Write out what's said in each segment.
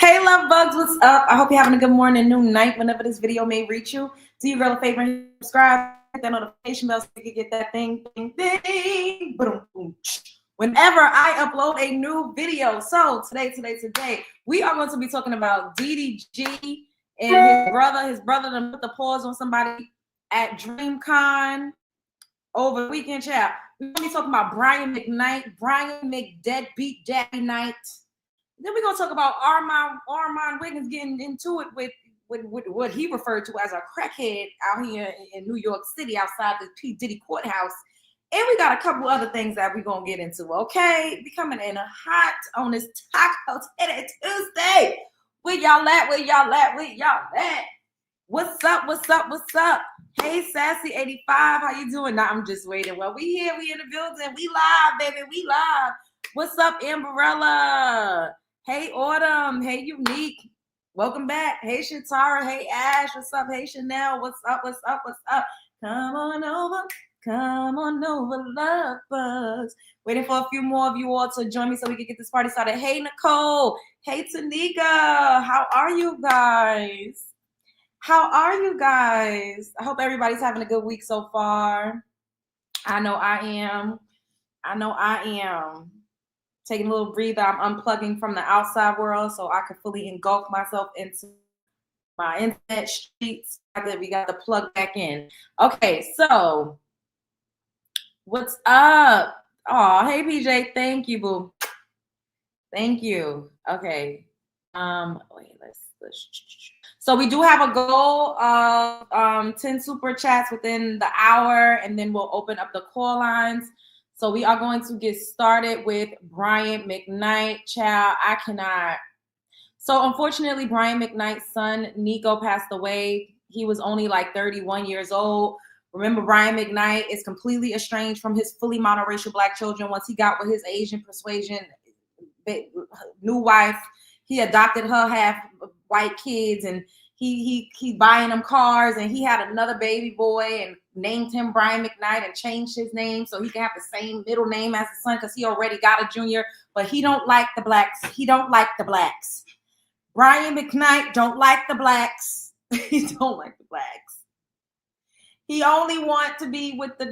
Hey, love bugs, what's up? I hope you're having a good morning, noon, night, whenever this video may reach you. Do you girl a favor and subscribe, hit that notification bell so you can get that thing, boom, boom. Whenever I upload a new video. So today, we are going to be talking about DDG and his brother done put the pause on somebody at DreamCon over the weekend, chat. We're going to be talking about Brian Mcknight, Brian McDeadbeat Daddy Night. Then we're gonna talk about Arman Wiggins getting into it with what he referred to as a crackhead out here in New York City outside the P Diddy courthouse. And we got a couple other things that we're gonna get into. Okay, we coming in hot on this Taco Tuesday. Where y'all at? What's up? Hey, Sassy 85, how you doing? Nah, I'm just waiting. Well, we here, we in the building, we live, baby, we live. What's up, Amberella? Hey, Autumn. Hey, Unique. Welcome back. Hey, Shatara. Hey, Ash. What's up? Hey, Chanel. What's up? Come on over, love bugs. Waiting for a few more of you all to join me so we can get this party started. Hey, Nicole. Hey, Tanika. How are you guys? I hope everybody's having a good week so far. I know I am. Taking a little breather. I'm unplugging from the outside world so I can fully engulf myself into my internet streets. We got the plug back in. Okay, so what's up? Oh, hey PJ, thank you, boo. Thank you. Okay. Wait, let's so we do have a goal of 10 super chats within the hour, and then we'll open up the call lines. So we are going to get started with Brian Mcknight. Child, I cannot. So unfortunately, Brian Mcknight's son, Nico, passed away. He was only like 31 years old. Remember, Brian Mcknight is completely estranged from his fully monoracial Black children. Once he got with his Asian persuasion new wife, he adopted her half white kids, and he buying them cars, and he had another baby boy and named him Brian Mcknight and changed his name so he can have the same middle name as his son because he already got a junior, but he don't like the blacks. Brian Mcknight don't like the blacks. He don't like the blacks. He only want to be with the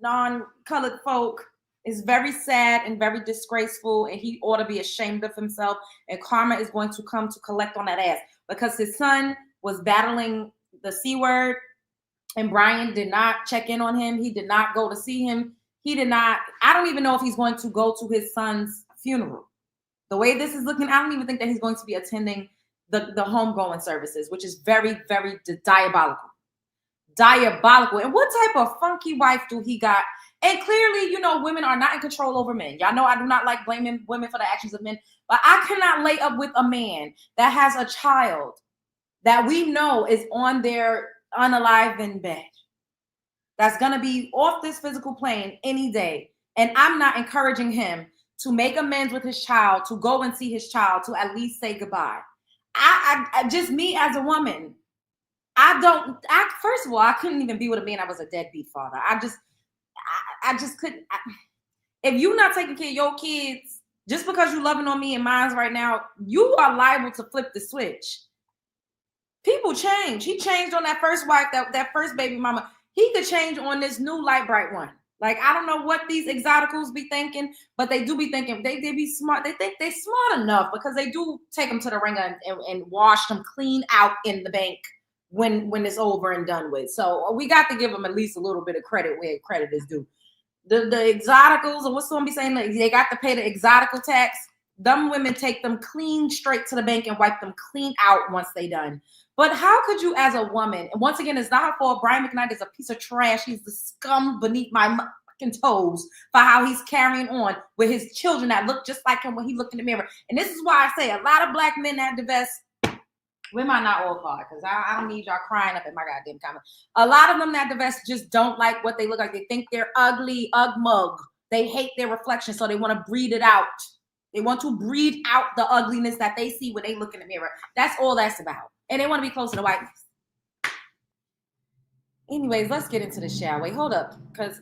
non-colored folk. Is very sad and very disgraceful, and he ought to be ashamed of himself, and karma is going to come to collect on that ass because his son was battling the C word, and Brian did not check in on him. He did not go to see him. I don't even know if he's going to go to his son's funeral. The way this is looking, I don't even think that he's going to be attending the homegoing services, which is very, very diabolical. And what type of funky wife do he got? And clearly, women are not in control over men. Y'all know I do not like blaming women for the actions of men, but I cannot lay up with a man that has a child that we know is on their unalive bed, that's going to be off this physical plane any day. And I'm not encouraging him to make amends with his child, to go and see his child, to at least say goodbye. I just me as a woman, first of all, I couldn't even be with a man that was a deadbeat father. I just couldn't. If you're not taking care of your kids, just because you're loving on me and mine right now, you are liable to flip the switch. People change. He changed on that first wife, that first baby mama. He could change on this new light bright one. Like, I don't know what these exoticals be thinking, but they do be thinking. They be smart. They think they're smart enough because they do take them to the ringer and wash them clean out in the bank when it's over and done with. So we got to give them at least a little bit of credit where credit is due. The exoticals, or what's someone be saying, like, they got to pay the exotical tax. Them women take them clean straight to the bank and wipe them clean out once they done. But how could you, as a woman, and once again, it's not her fault. Brian Mcknight is a piece of trash. He's the scum beneath my fucking toes for how he's carrying on with his children that look just like him when he looked in the mirror. And this is why I say a lot of Black men that divest. Women are not all hard because I don't need y'all crying up in my goddamn comment. A lot of them that divest just don't like what they look like. They think they're ugly, mug. They hate their reflection, so they want to breed it out. They want to breed out the ugliness that they see when they look in the mirror. That's all that's about. And they want to be close to the whiteness. Anyways, let's get into the show. Wait, hold up, because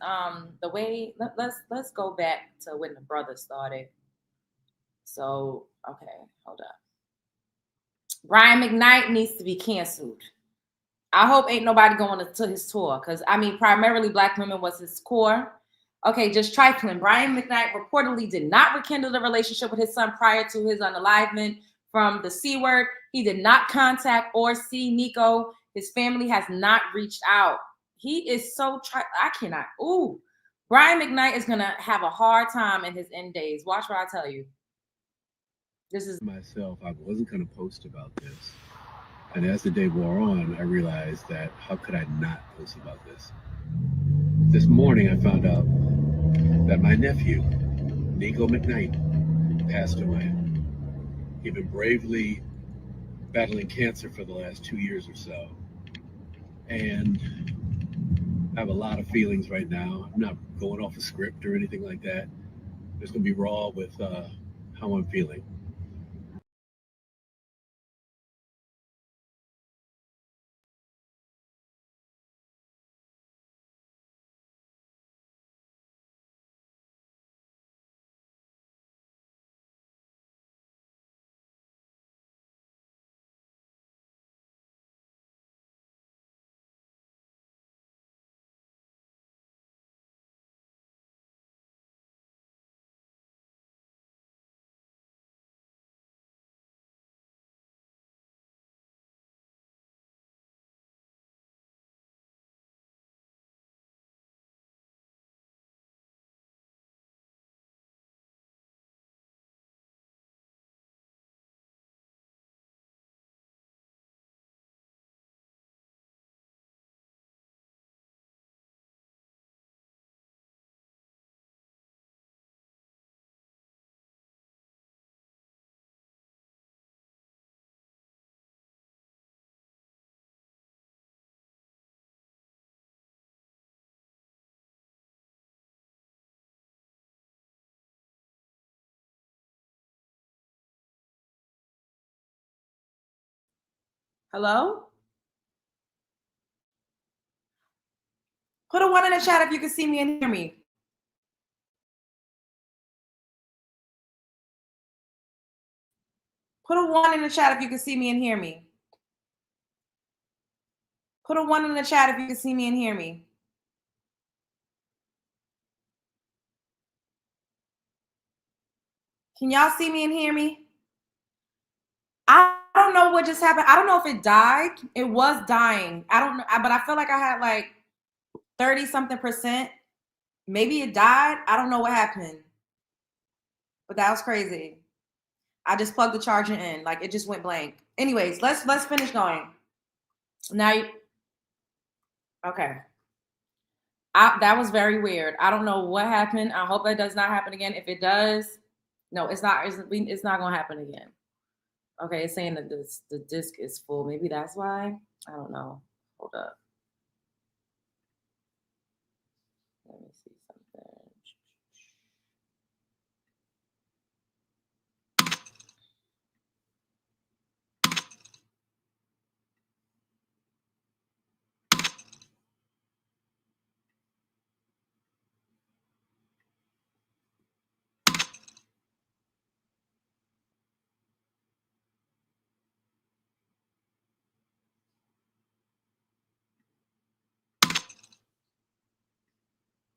let's go back to when the brother started. So okay, hold up. Brian Mcknight needs to be canceled. I hope ain't nobody going to his tour because, I mean, primarily black women was his core. Okay, just trifling. Brian Mcknight reportedly did not rekindle the relationship with his son prior to his unalivement from the C word. He did not contact or see Nico. His family has not reached out. He is so I cannot. Ooh, Brian Mcknight is gonna have a hard time in his end days. Watch what I tell you. This is myself. I wasn't going to post about this, and as the day wore on, I realized that how could I not post about this? This morning, I found out that my nephew, Nico Mcknight, passed away. He'd been bravely battling cancer for the last 2 years or so, and I have a lot of feelings right now. I'm not going off a script or anything like that. Just going to be raw with how I'm feeling. hello. Put a one in the chat if you can see me and hear me. Put a one in the chat if you can see me and hear me. Put a one in the chat if you can see me and hear me. Can y'all see me and hear me? I don't know what just happened. I don't know if it died. It was dying. I don't know, but I feel like I had like 30 something percent. Maybe it died. I don't know what happened. But that was crazy. I just plugged the charger in. Like it just went blank. Anyways, let's finish going. Now okay. That was very weird. I don't know what happened. I hope that does not happen again. If it does, no, it's not gonna happen again. Okay, it's saying that the disc is full. Maybe that's why. I don't know. Hold up. Let me see something.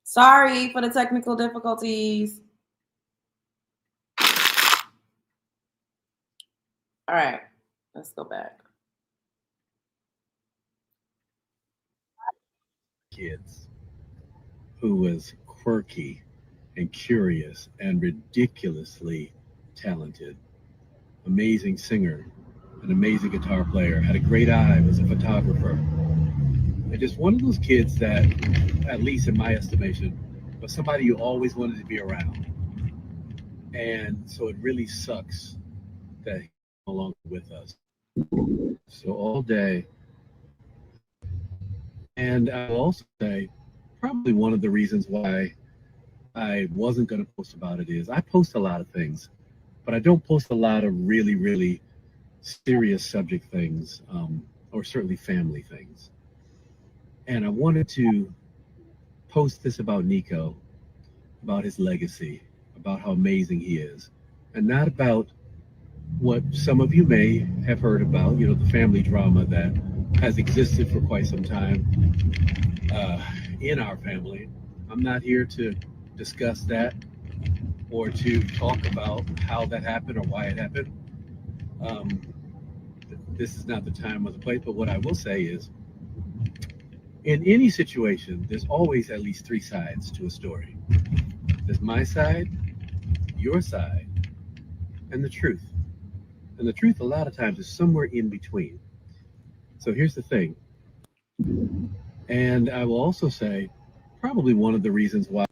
Sorry for the technical difficulties. All right, let's go back. Kids who was quirky and curious and ridiculously talented. Amazing singer, an amazing guitar player, had a great eye, was a photographer. And just one of those kids that, at least in my estimation, was somebody you always wanted to be around. And so it really sucks that he's no longer with us. So all day, and I will also say, probably one of the reasons why I wasn't going to post about it is I post a lot of things, but I don't post a lot of really, really serious subject things, or certainly family things. And I wanted to post this about Nico, about his legacy, about how amazing he is, and not about what some of you may have heard about, you know, the family drama that has existed for quite some time in our family. I'm not here to discuss that or to talk about how that happened or why it happened. Um, this is not the time or the place, but what I will say is, in any situation, there's always at least three sides to a story. There's my side, your side, and the truth. And the truth, a lot of times, is somewhere in between. So here's the thing. And I will also say, probably one of the reasons why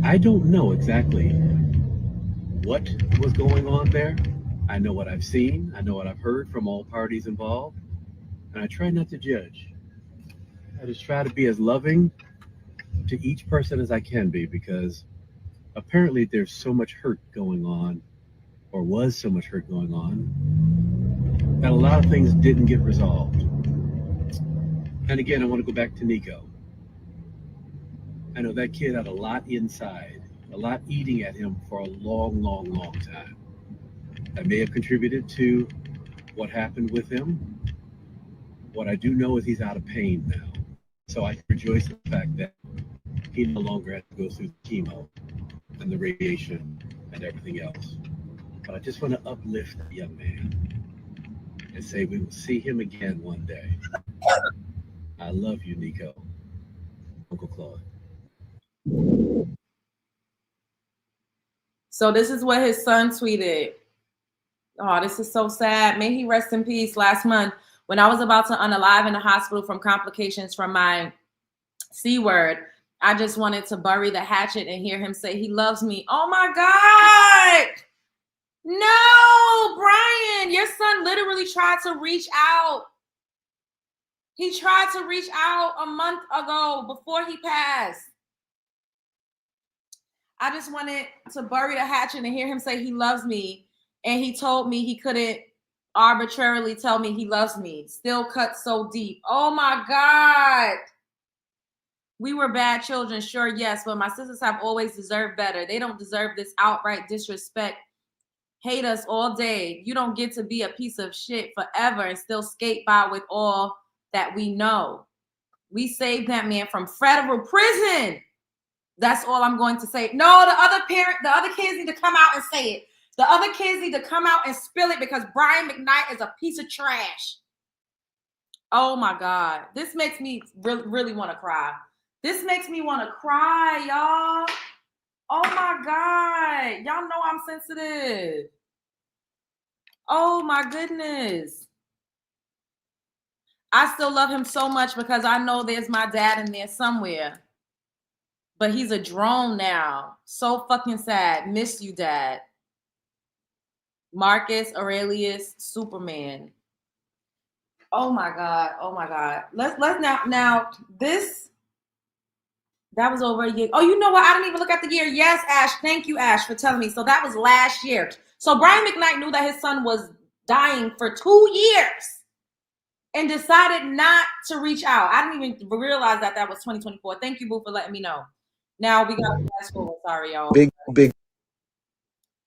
I don't know exactly what was going on there. I know what I've seen, I know what I've heard from all parties involved, and I try not to judge. I just try to be as loving to each person as I can be, because apparently there's so much hurt going on, or was so much hurt going on, that a lot of things didn't get resolved. And again, I want to go back to Nico. I know that kid had a lot inside, a lot eating at him for a long, long, long time. That may have contributed to what happened with him. What I do know is he's out of pain now. So I rejoice in the fact that he no longer has to go through the chemo and the radiation and everything else. But I just want to uplift the young man and say we will see him again one day. I love you, Nico. Uncle Claude. So this is what his son tweeted. Oh, this is so sad. May he rest in peace. Last month, when I was about to unalive in the hospital from complications from my C word, I just wanted to bury the hatchet and hear him say he loves me. Oh my God. No, Brian, your son literally tried to reach out. He tried to reach out a month ago before he passed. I just wanted to bury the hatchet and hear him say he loves me. And he told me he couldn't arbitrarily tell me he loves me. Still cut so deep. Oh my God. We were bad children, sure, yes, but my sisters have always deserved better. They don't deserve this outright disrespect. Hate us all day. You don't get to be a piece of shit forever and still skate by with all that we know. We saved that man from federal prison. That's all I'm going to say. No, the other kids need to come out and say it. The other kids need to come out and spill it, because Brian Mcknight is a piece of trash. Oh my God. This makes me really want to cry. This makes me want to cry, y'all. Oh my God. Y'all know I'm sensitive. Oh my goodness. I still love him so much because I know there's my dad in there somewhere. But he's a drone now. So fucking sad. Miss you, Dad. Marcus Aurelius Superman. Oh my God. Oh my God. Let's now this. That was over a year. Oh, you know what? I didn't even look at the year. Yes, Ash. Thank you, Ash, for telling me. So that was last year. So Brian Mcknight knew that his son was dying for 2 years and decided not to reach out. I didn't even realize that was 2024. Thank you, Boo, for letting me know. Now we got to fast forward. Sorry, y'all. Big.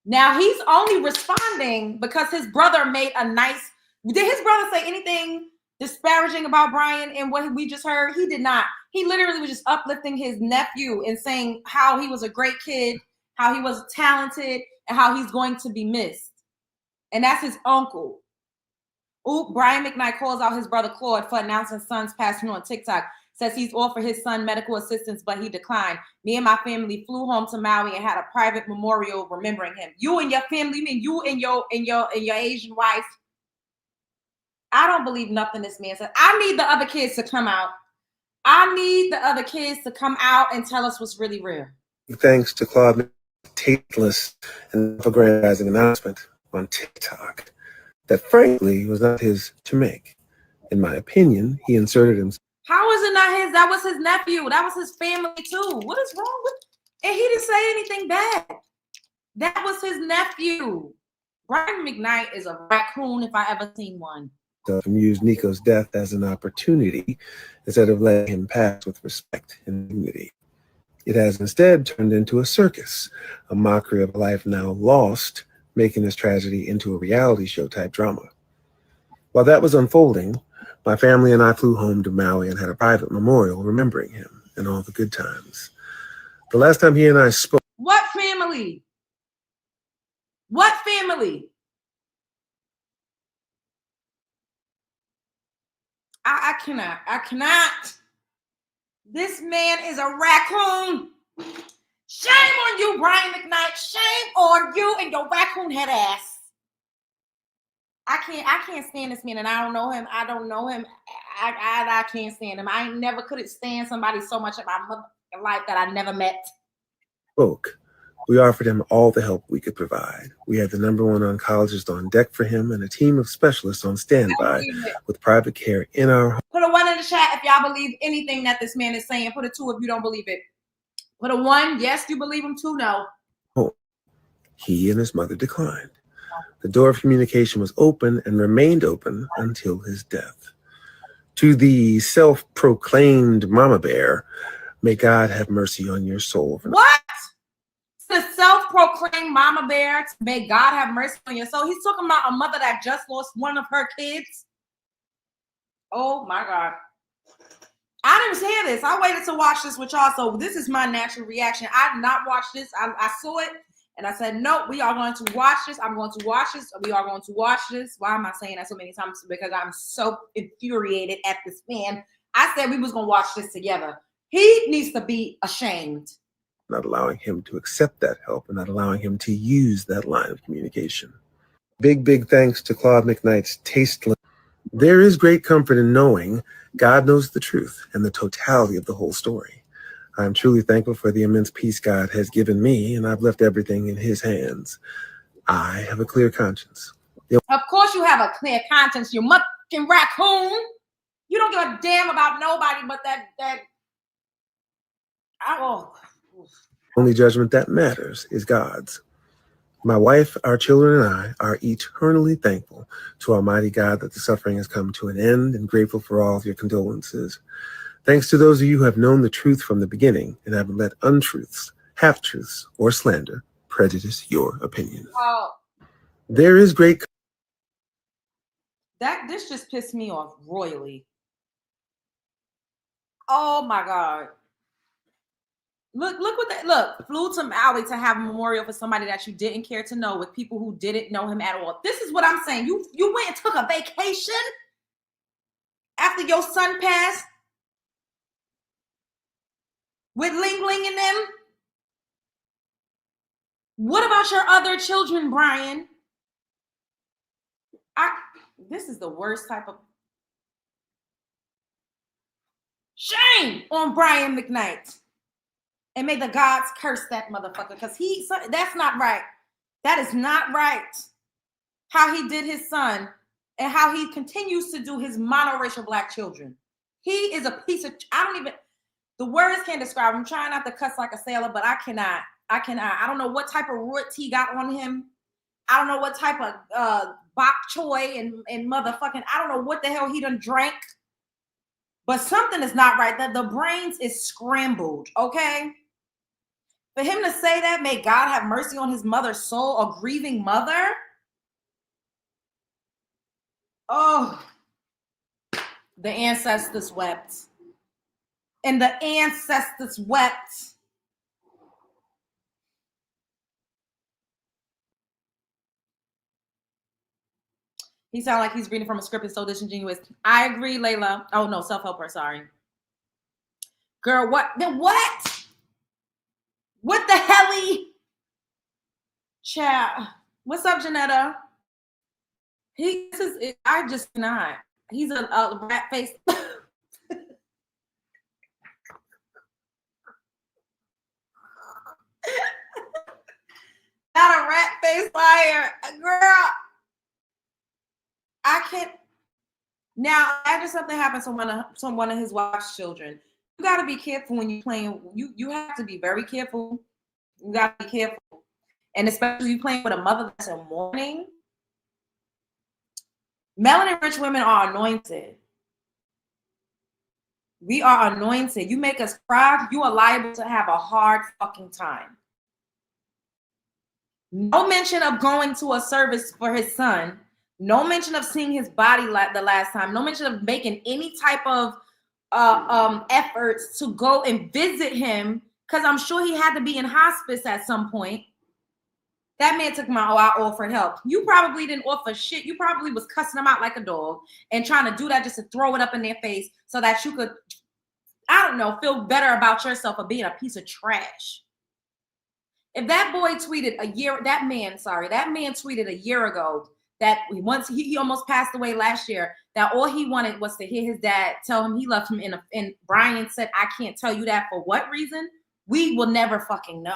Now he's only responding because his brother made a nice. Did his brother say anything disparaging about Brian and what we just heard? He did not. He literally was just uplifting his nephew and saying how he was a great kid, how he was talented, and how he's going to be missed. And that's his uncle. Oop, Brian Mcknight calls out his brother Claude for announcing son's passing on TikTok. Says he's offered his son medical assistance, but he declined. Me and my family flew home to Maui and had a private memorial remembering him. You and your family, you mean you and your Asian wife? I don't believe nothing this man said. I need the other kids to come out. I need the other kids to come out and tell us what's really real. Thanks to Claude's tasteless and propagandizing announcement on TikTok that frankly was not his to make. In my opinion, he inserted himself. How is it not his? That was his nephew. That was his family too. What is wrong with? And he didn't say anything bad. That was his nephew. Brian Mcknight is a raccoon if I ever seen one. And used Nico's death as an opportunity instead of letting him pass with respect and dignity. It has instead turned into a circus, a mockery of a life now lost making this tragedy into a reality show type drama. While that was unfolding, my family and I flew home to Maui and had a private memorial remembering him and all the good times. The last time he and I spoke. What family? What family? I cannot. This man is a raccoon. Shame on you, Brian Mcknight. Shame on you and your raccoon head ass. I can't stand this man, and I don't know him. I don't know him. I can't stand him. I never could stand somebody so much in my life that I never met. Spoke. We offered him all the help we could provide. We had the #1 oncologist on deck for him and a team of specialists on standby with private care in our home. Put a 1 in the chat if y'all believe anything that this man is saying. Put a 2 if you don't believe it. Put a 1, yes, you believe him. 2, no. He and his mother declined. The door of communication was open and remained open until his death. To the self-proclaimed mama bear, may God have mercy on your soul. What? The self-proclaimed mama bear, may God have mercy on your soul. He's talking about a mother that just lost one of her kids. Oh my God. I didn't hear this. I waited to watch this with y'all, so this is my natural reaction. I did not watch this. I saw it, and I said, no, we are going to watch this. I'm going to watch this. We are going to watch this. Why am I saying that so many times? Because I'm so infuriated at this man. I said we was going to watch this together. He needs to be ashamed. Not allowing him to accept that help and not allowing him to use that line of communication. Big thanks to Claude Mcknight's tasteless. There is great comfort in knowing God knows the truth and the totality of the whole story. I am truly thankful for the immense peace God has given me, and I've left everything in his hands. I have a clear conscience. Of course you have a clear conscience, you fucking raccoon. You don't give a damn about nobody but that. Oh. Only judgment that matters is God's. My wife, our children, and I are eternally thankful to Almighty God that the suffering has come to an end and grateful for all of your condolences. Thanks to those of you who have known the truth from the beginning and haven't let untruths, half-truths, or slander prejudice your opinion. Oh. There is great. This just pissed me off royally. Oh my God. Look what that flew to Maui to have a memorial for somebody that you didn't care to know with people who didn't know him at all. This is what I'm saying. You went and took a vacation after your son passed with Ling Ling and them. What about your other children, Brian? This is the worst type of shame on Brian Mcknight. And may the gods curse that motherfucker, because that's not right. That is not right. How he did his son and how he continues to do his monoracial black children. He is a piece of, the words can't describe him. I'm trying not to cuss like a sailor, but I cannot. I don't know what type of root he got on him. I don't know what type of bok choy and motherfucking, I don't know what the hell he done drank. But something is not right. The brains is scrambled, okay? For him to say that, may God have mercy on his mother's soul, a grieving mother. Oh, the ancestors wept. And the ancestors wept. He sounds like he's reading from a script. It's so disingenuous. I agree, Layla. Oh, no, self-helper, sorry. Girl, what? What? What the helly? Chat. What's up, Janetta? I just not. He's a rat face. Not a rat face liar. Girl. I can't. Now, after something happens to one of his wife's children, you got to be careful when you're playing. You have to be very careful. You got to be careful. And especially you playing with a mother that's in mourning. Melanin-rich women are anointed. We are anointed. You make us cry, you are liable to have a hard fucking time. No mention of going to a service for his son. No mention of seeing his body the last time. No mention of making any type of efforts to go and visit him, because I'm sure he had to be in hospice at some point. That man took my, I offered help. You probably didn't offer shit. You probably was cussing them out like a dog and trying to do that just to throw it up in their face so that you could, I don't know, feel better about yourself for being a piece of trash. If that boy tweeted that man tweeted a year ago that once he almost passed away last year, that all he wanted was to hear his dad tell him he loved him, and Brian said, I can't tell you that for what reason, we will never fucking know.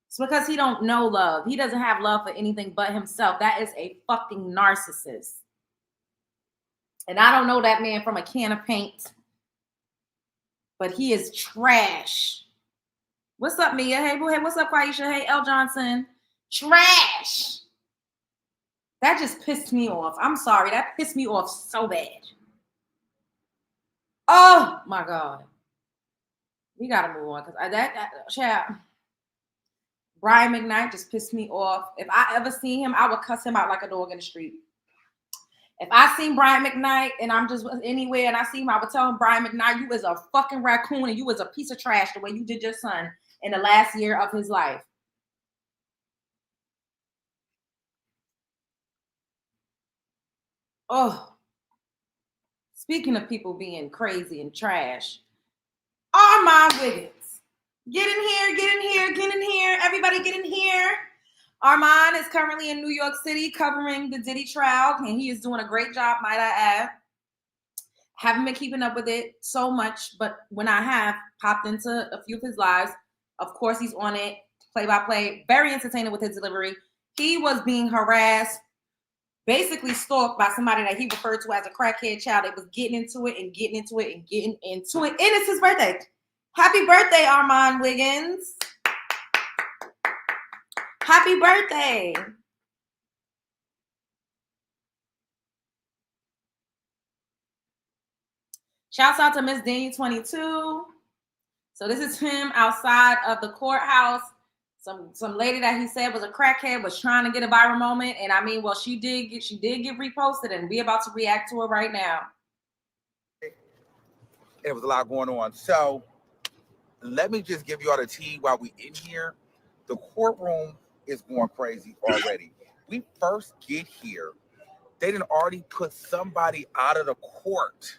It's because he don't know love. He doesn't have love for anything but himself. That is a fucking narcissist. And I don't know that man from a can of paint, but he is trash. What's up, Mia? Hey, boo. Hey, what's up, Quaisha? Hey, L. Johnson. Trash. That just pissed me off. I'm sorry. That pissed me off so bad. Oh, my God. We got to move on. Because Brian Mcknight just pissed me off. If I ever seen him, I would cuss him out like a dog in the street. If I seen Brian Mcknight and I'm just anywhere and I see him, I would tell him, Brian Mcknight, you was a fucking raccoon and you was a piece of trash the way you did your son in the last year of his life. Oh, speaking of people being crazy and trash, Arman Wiggins. Get in here, get in here, get in here. Everybody get in here. Arman is currently in New York City covering the Diddy trial, and he is doing a great job, might I add. Haven't been keeping up with it so much, but when I have popped into a few of his lives, of course he's on it, play-by-play, very entertaining with his delivery. He was being harassed, basically stalked by somebody that he referred to as a crackhead child. They was getting into it and getting into it and getting into it. And it's his birthday. Happy birthday, Arman Wiggins. Happy birthday. Shouts out to Miss Daniel 22. So this is him outside of the courthouse. Some lady that he said was a crackhead was trying to get a viral moment. And I mean, well, she did get reposted, and we about to react to it right now. There was a lot going on. So let me just give you all the tea while we in here. The courtroom is going crazy already. We first get here, they didn't already put somebody out of the court.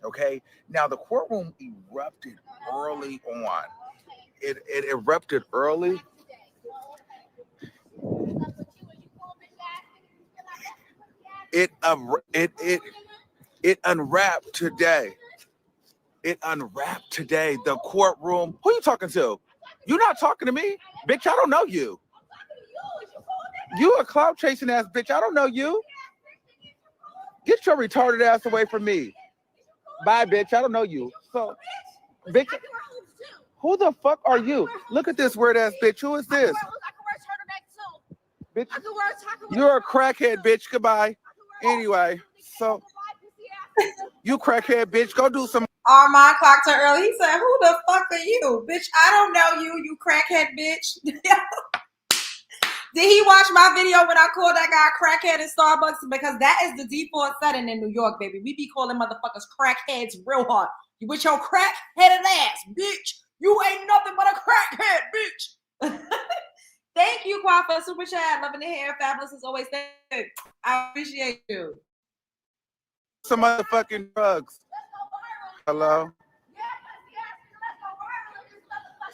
Okay. Now the courtroom erupted early on. It erupted early. It unwrapped today. It unwrapped today. The courtroom. Who are you talking to? You're not talking to me, bitch. I don't know you. You a clout chasing ass bitch. I don't know you. Get your retarded ass away from me. Bye, bitch. I don't know you. So, bitch. Who the fuck are you? Look at this weird ass bitch. Who is this? Bitch, you're a crackhead, bitch. Goodbye. Anyway, so you crackhead, bitch. Go do some. Arman clocked her early. He said, "Who the fuck are you, bitch? I don't know you. You crackhead, bitch." Did he watch my video when I called that guy crackhead in Starbucks? Because that is the default setting in New York, baby. We be calling motherfuckers crackheads real hard. You with your crack-headed ass, bitch. You ain't nothing but a crackhead, bitch. Thank you, Qua, for super chat. Loving the hair. Fabulous as always. Thank you. I appreciate you. Some motherfucking drugs. Hello?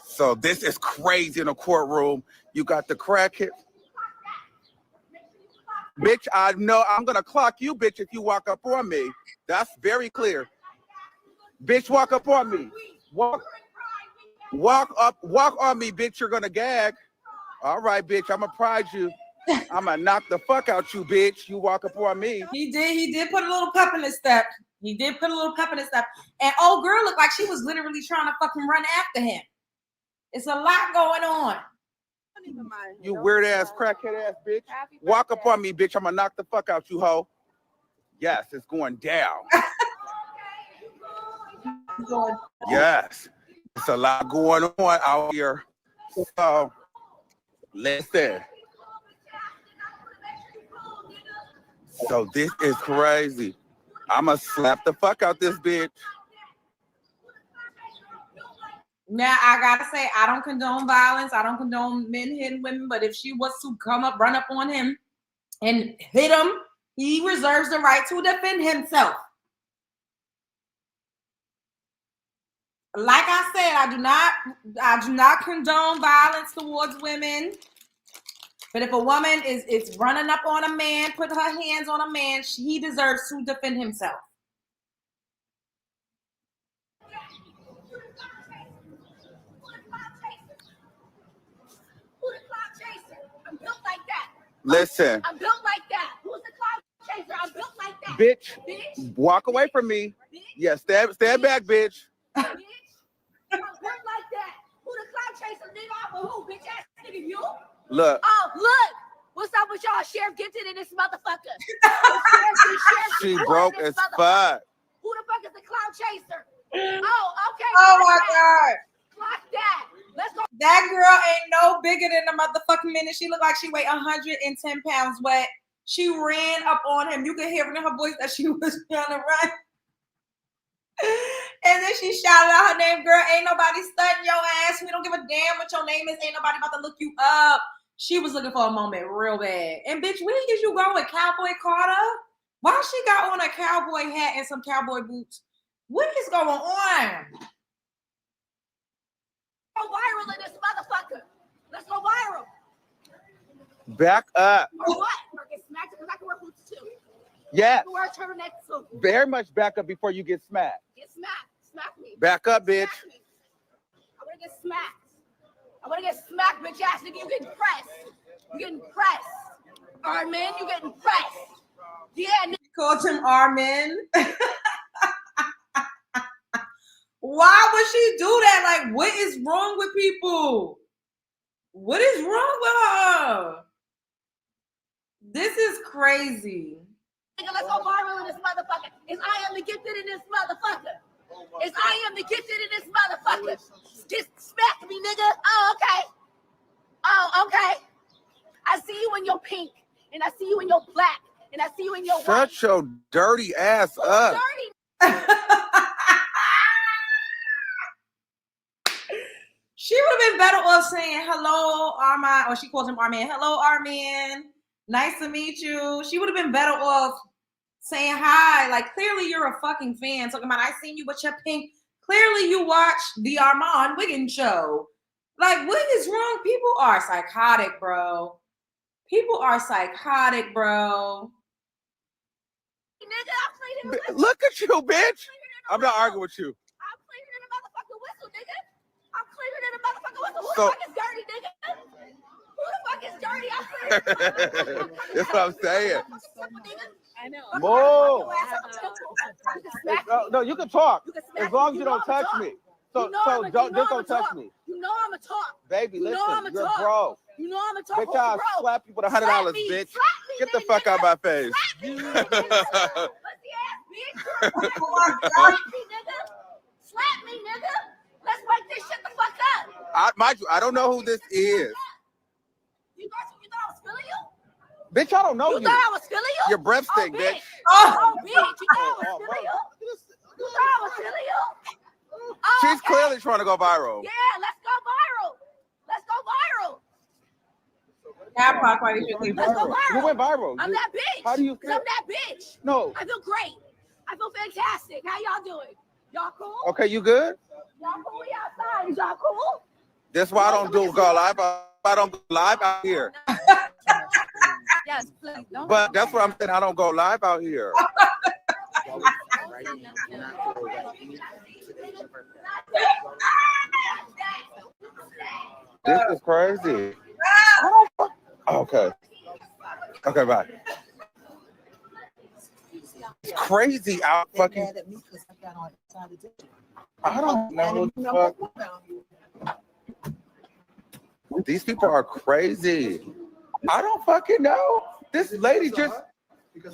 So this is crazy in a courtroom. You got the crackhead. Bitch, I know I'm going to clock you, bitch, if you walk up on me. That's very clear. Bitch, walk up on me. Walk on me, bitch. You're going to gag. All right, bitch, I'm going to prize you. I'm going to knock the fuck out you, bitch. You walk up on me. He did put a little pep in his step. And old girl looked like she was literally trying to fucking run after him. It's a lot going on. You weird ass crackhead ass bitch. Walk up on me, bitch. I'm gonna knock the fuck out you, hoe. Yes, it's going down. Yes, it's a lot going on out here. So Listen. So this is crazy. I'ma slap the fuck out this bitch. Now I gotta say, I don't condone violence. I don't condone men hitting women. But if she was to run up on him and hit him, he reserves the right to defend himself. Like I said, I do not condone violence towards women. But if a woman is running up on a man, put her hands on a man, he deserves to defend himself. Who the cloud chaser? I'm built like that. Listen. I'm built like that. Who's the cloud chaser? I'm built like that. Bitch, Bitch. walk away from me. Bitch. Yeah, stand back, bitch. Bitch. I'm built like that. Who the cloud chaser? Nigga off of who? Bitch ass nigga, you? Look. Oh, look. What's up with y'all? Sheriff Gifted in this motherfucker. She broke as fuck. Who the fuck is the cloud chaser? Oh, okay. Oh my God. Clock that. Let's go. That girl ain't no bigger than a motherfucking minute. She looked like she weighed 110 pounds wet. She ran up on him. You could hear it in her voice that she was trying to run. And then she shouted out her name. Girl, ain't nobody studying your ass. We don't give a damn what your name is. Ain't nobody about to look you up. She was looking for a moment real bad. And bitch, where is you going, Cowboy Carter? Why she got on a cowboy hat and some cowboy boots? What is going on? Go viral in this motherfucker. Let's go viral. Back up. Or what? Or get smacked because I can wear boots too. Yes. I can wear a turtleneck too. Very much back up before you get smacked. Get smacked. Smack me. Back up, bitch. Smack me. I want to get smacked. I want to get smacked, bitch ass nigga. You getting pressed. You getting pressed. Arman, you getting pressed. Yeah, nigga. Called him Arman. Why would she do that? Like, what is wrong with people? What is wrong with her? This is crazy. Nigga, let's go viral in this motherfucker. Is I am the gifted in this motherfucker. Is I am the gifted in this motherfucker. Just smack me, nigga. Oh, okay. Oh, okay. I see you in your pink, and I see you in your black, and I see you in your white. Shut your dirty ass up. Dirty. She would have been better off saying hello, Arman, or she calls him Arman. Hello, Arman. Nice to meet you. She would have been better off saying hi. Like, clearly you're a fucking fan. Talking about, I seen you with your pink. Clearly you watched the Arman Wiggins show. Like, what is wrong? People are psychotic, bro. People are psychotic, bro. Nigga, I'm playing. Look at you, bitch. I'm not arguing with you. I'm cleaner than a motherfucking whistle, nigga. I'm cleaner than a motherfucking whistle. Who So- the fuck is dirty, nigga? Who the fuck is dirty? I'm cleaner. That's what I'm saying. I know. Move. No, No, you can talk You can smack as long as me. you You don't know I'ma touch talk. me. So, You know I'ma- don't you know just I'ma don't touch talk. me, You know I'm a talk. baby. You know Listen, I'ma you're talk. broke. You know I'm a talk. Bitch, I'll slap you with $100, Slap me. bitch. Slap me, Get the nigga. fuck out of my face. Slap me, nigga. Pussy ass bitch. Oh my Slap God. me, nigga. Slap me, nigga. Let's wake this shit the fuck up. Mind you, I don't know who this is. You thought I was feeling you? Bitch, I don't know You you. thought I was feeling you? Your breath stink, oh, bitch. Oh, bitch. You thought I was feeling you? You thought I was feeling you? Oh, She's okay. clearly trying to go viral. Yeah, let's go viral. Let's go viral. That part why you should leave. Let's go viral. You went viral. I'm that bitch. How do you 'Cause feel? I'm that bitch. No. I feel great. I feel fantastic. How y'all doing? Y'all cool? Okay, you good? Y'all cool? We outside. Is y'all cool? That's why I don't go live. I don't go live out here. Yes, please. Don't. But that's what I'm saying. I don't go live out here. This is crazy. Okay. Okay, bye. It's crazy out fucking. I don't know what the fuck. These people are crazy. I don't fucking know. This lady just,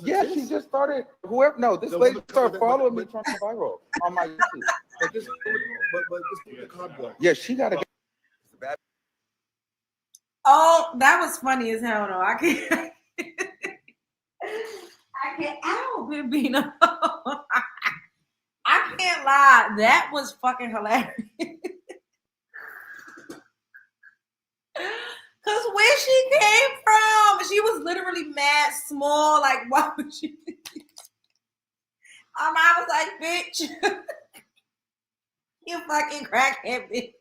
yeah, she just started, whoever, no, this lady started following me trying to go viral on my YouTube. But this the cardboard. Yeah, she got to get. Oh that was funny as hell though. I can't. I can't. Ow, Bambino. I can't lie. That was fucking hilarious. Cause where she came from, she was literally mad small. Like, why would she? My mom was like, "Bitch, you fucking crackhead, bitch.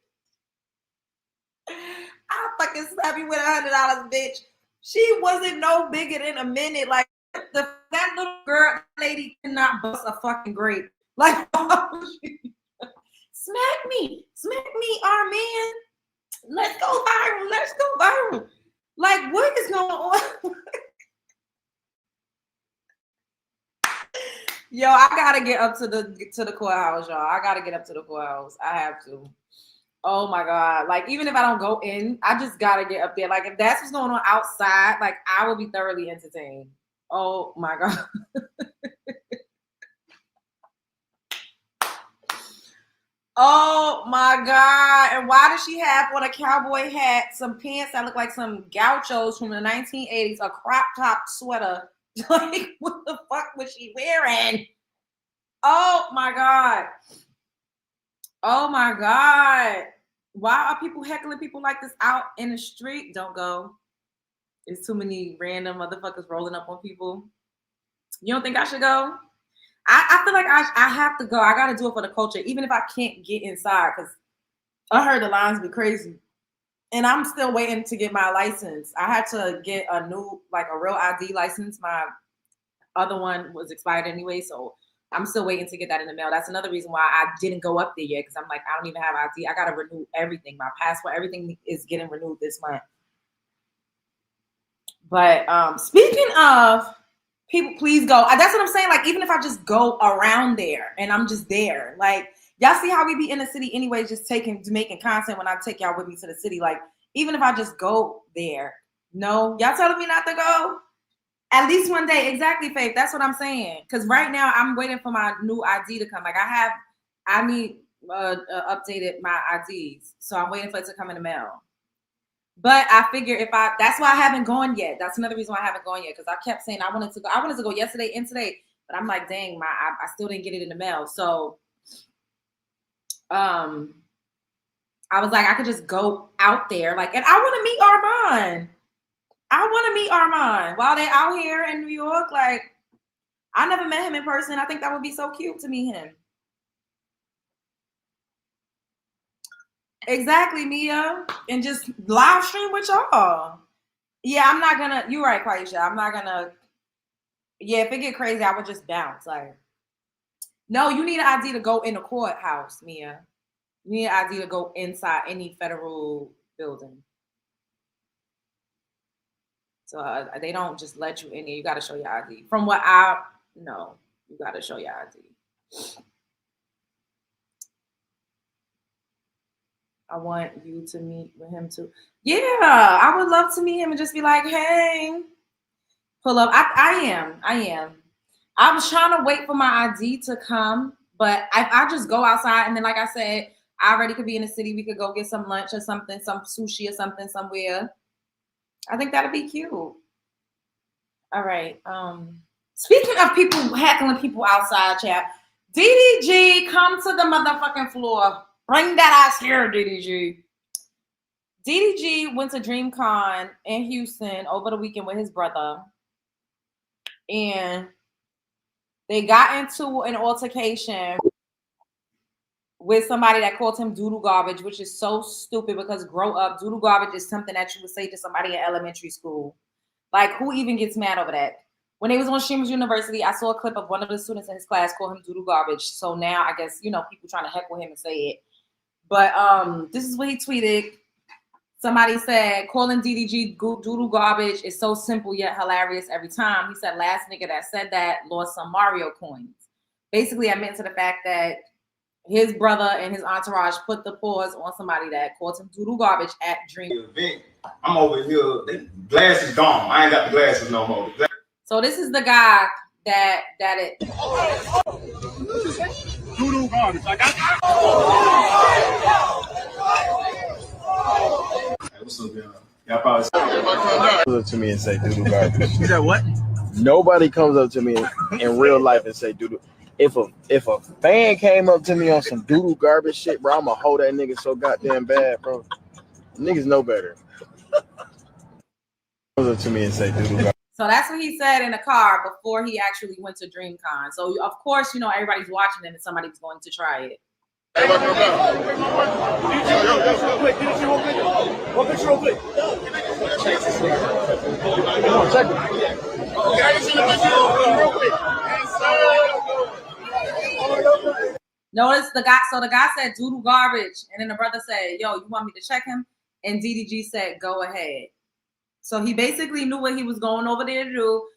I'll fucking slap you with $100, bitch." She wasn't no bigger than a minute. Like that little girl lady cannot bust a fucking grape. Like, smack me, Arman. Let's go viral. Like, what is going on? Yo, I gotta get up to the courthouse, y'all. I gotta get up to the courthouse. I have to. Oh my God. Like, even if I don't go in, I just gotta get up there. Like, if that's what's going on outside, like, I will be thoroughly entertained. Oh my God. Oh my God. And why does she have on a cowboy hat, some pants that look like some gauchos from the 1980s, a crop top sweater? Like, what the fuck was she wearing? Oh my God. Oh my God. Why are people heckling people like this out in the street? Don't go. There's too many random motherfuckers rolling up on people. You don't think I should go? I feel like I have to go. I got to do it for the culture, even if I can't get inside, because I heard the lines be crazy. And I'm still waiting to get my license. I had to get a new, like a real ID license. My other one was expired anyway, so I'm still waiting to get that in the mail. That's another reason why I didn't go up there yet, because I'm like, I don't even have ID. I got to renew everything. My passport, everything is getting renewed this month. But speaking of people, please go. That's what I'm saying. Like, even if I just go around there and I'm just there, like, y'all see how we be in the city anyway, just making content when I take y'all with me to the city. Like, even if I just go there, no, y'all telling me not to go? At least one day. Exactly, Faith. That's what I'm saying. Because right now I'm waiting for my new ID to come. Like, I need updated my IDs. So I'm waiting for it to come in the mail. But I figure that's why I haven't gone yet. That's another reason why I haven't gone yet. Because I kept saying I wanted to go yesterday and today. But I'm like, dang, I still didn't get it in the mail. So I was like, I could just go out there. Like, and I want to meet Arman. While they're out here in New York. Like, I never met him in person. I think that would be so cute to meet him. Exactly, Mia. And just live stream with y'all. Yeah, I'm not gonna, you're right, Quaisha. I'm not gonna, yeah, if it get crazy, I would just bounce. Like, no, you need an ID to go in the courthouse, Mia. You need an ID to go inside any federal building. So they don't just let you in there. You got to show your ID. From what I know, you got to show your ID. I want you to meet with him too. Yeah, I would love to meet him and just be like, hey, pull up. I am. I was trying to wait for my ID to come, but I just go outside and then, like I said, I already could be in the city. We could go get some lunch or something, some sushi or something somewhere. I think that'd be cute. All right. Speaking of people heckling people outside, chat, DDG, come to the motherfucking floor. Bring that ass here, DDG. DDG went to DreamCon in Houston over the weekend with his brother. And they got into an altercation with somebody that called him doodle garbage, which is so stupid because grow up. Doodle garbage is something that you would say to somebody in elementary school. Like, who even gets mad over that? When they was on Streamers University, I saw a clip of one of the students in his class call him doodle garbage. So now I guess, people trying to heckle him and say it. But this is what he tweeted. Somebody said, calling DDG doodle garbage is so simple yet hilarious every time. He said, last nigga that said that lost some Mario coins. Basically, I meant to the fact that his brother and his entourage put the pause on somebody that called him doodle garbage at Dream. I'm over here. The glass is gone. I ain't got the glasses no more. So this is the guy that it. Doodle garbage. Like hey, what's up, y'all? Y'all probably Comes up to me and say doo-doo garbage. You said what? Nobody comes up to me in real life and say doo-doo. If a fan came up to me on some doo-doo garbage shit, bro, I'ma hold that nigga so goddamn bad, bro. Niggas know better. Comes up to me and say doo-doo garbage. So that's what he said in the car before he actually went to DreamCon. So of course, you know, everybody's watching it and somebody's going to try it. Notice the guy. So the guy said doodle garbage, and then the brother said, "Yo, you want me to check him?" And DDG said, "Go ahead." So he basically knew what he was going over there to do.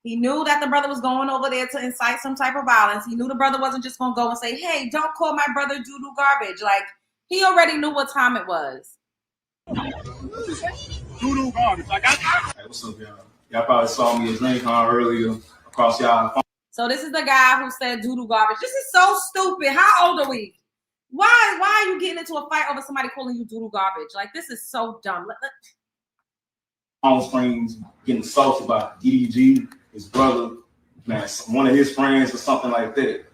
He knew that the brother was going over there to incite some type of violence. He knew the brother wasn't just going to go and say, "Hey, don't call my brother doodle garbage." Like, he already knew what time it was. doodle garbage. Like hey, what's up, y'all? Y'all probably saw me at DreamCon earlier across y'all. So this is the guy who said doodle garbage. This is so stupid. How old are we? Why are you getting into a fight over somebody calling you doodle garbage? Like, this is so dumb. On screens getting assaulted by DDG, his brother, man, one of his friends or something like that.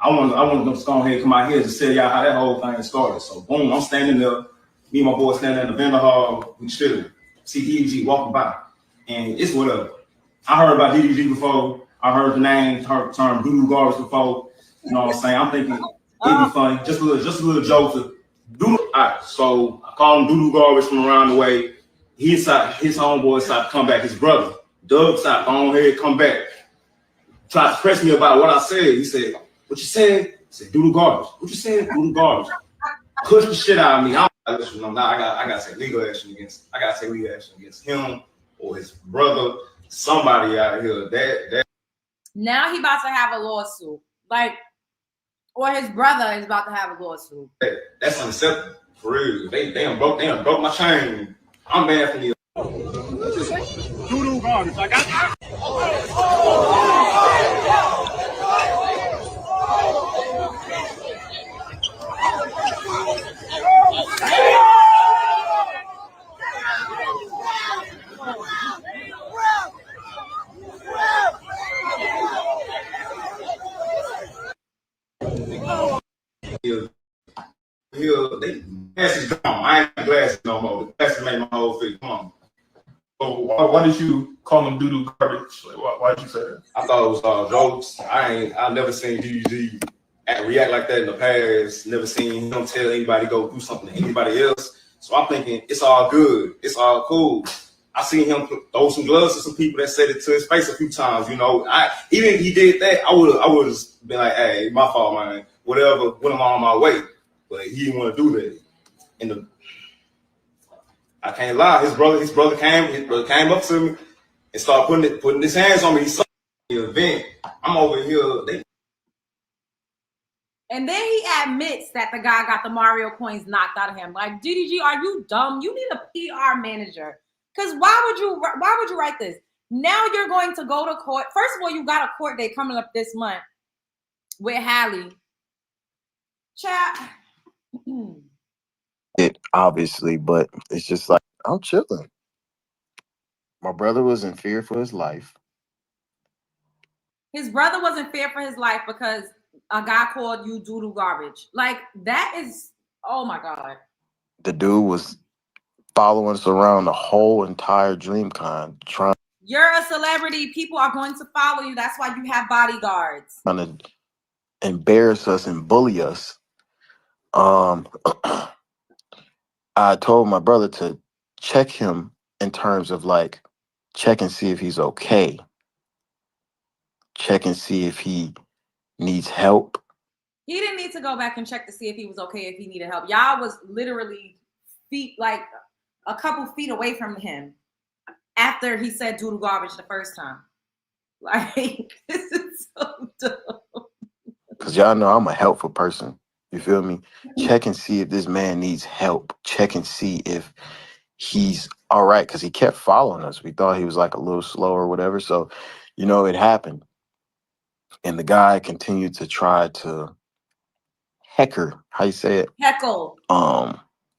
I want them to go ahead and come out here to tell y'all how that whole thing started. So boom, I'm standing there, me and my boy standing in the vendor hall, we chilling. See DDG walking by, and it's whatever. I heard about DDG before. I heard the name, heard the term doodle garbage before. You know what I'm saying? I'm thinking it'd be funny, just a little joke to do. All right, so I call him doodle garbage from around the way. His homeboy decided to come back. His brother, Doug, decided to go ahead, come back. Tried to press me about what I said. He said, "What you said?" I said, "Doodle garbage." "What you said?" "Doodle garbage." Pushed the shit out of me. I gotta say legal action against him or his brother, somebody out here. That Now he about to have a lawsuit. Like, or his brother is about to have a lawsuit. that's unacceptable. For real. They done broke my chain. I'm mad for you. Doodle garbage. Like they glasses gone. I ain't got glasses no more. The glasses made my whole face. Come on. So why did you call them doo-doo garbage? Like, why did you say that? I thought it was jokes. I've never seen DDG react like that in the past. Never seen him tell anybody to go do something to anybody else. So I'm thinking it's all good. It's all cool. I seen him throw some gloves to some people that said it to his face a few times. You know, even if he did that, I would have been like, "Hey, my fault, man. Whatever. Went on my way." But he didn't want to do that. And I can't lie. His brother came up to me and started putting his hands on me. He saw the event. I'm over here. And then he admits that the guy got the Mario coins knocked out of him. Like, DDG, are you dumb? You need a PR manager. Because why would you write this? Now you're going to go to court. First of all, you got a court date coming up this month with Hallie. Chat. It obviously, but it's just like I'm chilling. My brother was in fear for his life. His brother was in fear for his life because a guy called you doodle garbage. Like, that is, oh my God. The dude was following us around the whole entire DreamCon, trying. You're a celebrity. People are going to follow you. That's why you have bodyguards. Trying to embarrass us and bully us. I told my brother to check him in terms of like, check and see if he's okay. Check and see if he needs help. He didn't need to go back and check to see if he was okay, if he needed help. Y'all was literally like a couple feet away from him after he said doodle garbage the first time. Like, this is so dumb. Because y'all know I'm a helpful person. You feel me? Check and see if this man needs help. Check and see if he's all right. Because he kept following us. We thought he was like a little slow or whatever. So, you know, it happened. And the guy continued to try to heckle. How you say it? Heckle.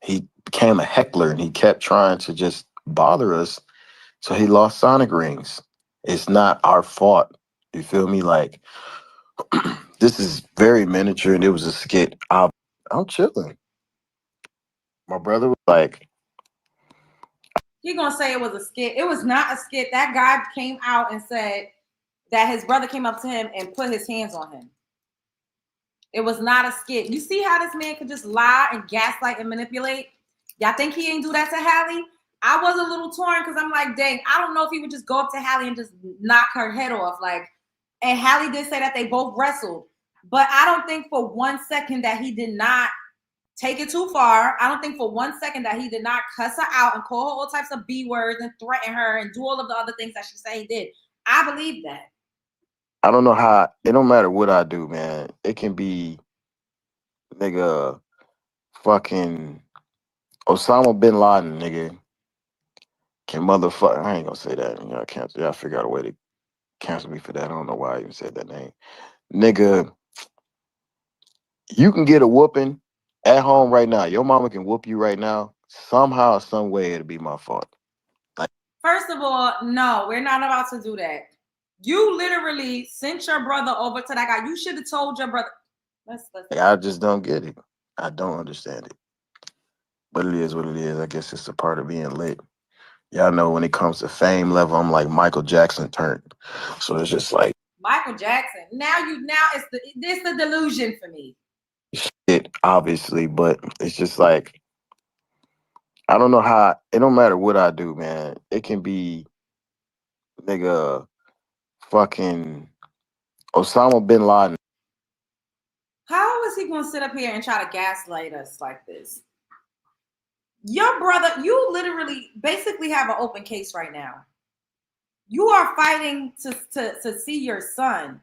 He became a heckler and he kept trying to just bother us. So he lost Sonic rings. It's not our fault. You feel me? Like, this is very miniature, and it was a skit. I'm chilling. My brother was like, He gonna say it was a skit. It was not a skit. That guy came out and said that his brother came up to him and put his hands on him. It was not a skit. You see how this man could just lie and gaslight and manipulate? Y'all think he ain't do that to Hallie? I was a little torn because I'm like, dang, I don't know if he would just go up to Hallie and just knock her head off. Like, and Hallie did say that they both wrestled. But I don't think for 1 second that he did not take it too far. I don't think for 1 second that he did not cuss her out and call her all types of B words and threaten her and do all of the other things that she said he did. I believe that. I don't know how, it don't matter what I do, man. It can be, nigga, fucking Osama bin Laden, nigga. Can motherfucker, I ain't gonna say that. Y'all cancel. Y'all figure out a way to cancel me for that. I don't know why I even said that name. Nigga, you can get a whooping at home right now. Your mama can whoop you right now. Somehow, some way, it'll be my fault. Like, first of all, no, we're not about to do that. You literally sent your brother over to that guy. You should have told your brother. Let's I just don't get it. I don't understand it. But it is what it is. I guess it's a part of being lit. Y'all know when it comes to fame level, I'm like Michael Jackson turned. So it's just like Michael Jackson. Now it's the delusion for me. It obviously, but it's just like, I don't know how, it don't matter what I do, man. It can be, nigga, fucking Osama bin Laden. How is he going to sit up here and try to gaslight us like this? Your brother, you literally basically have an open case right now. You are fighting to see your son.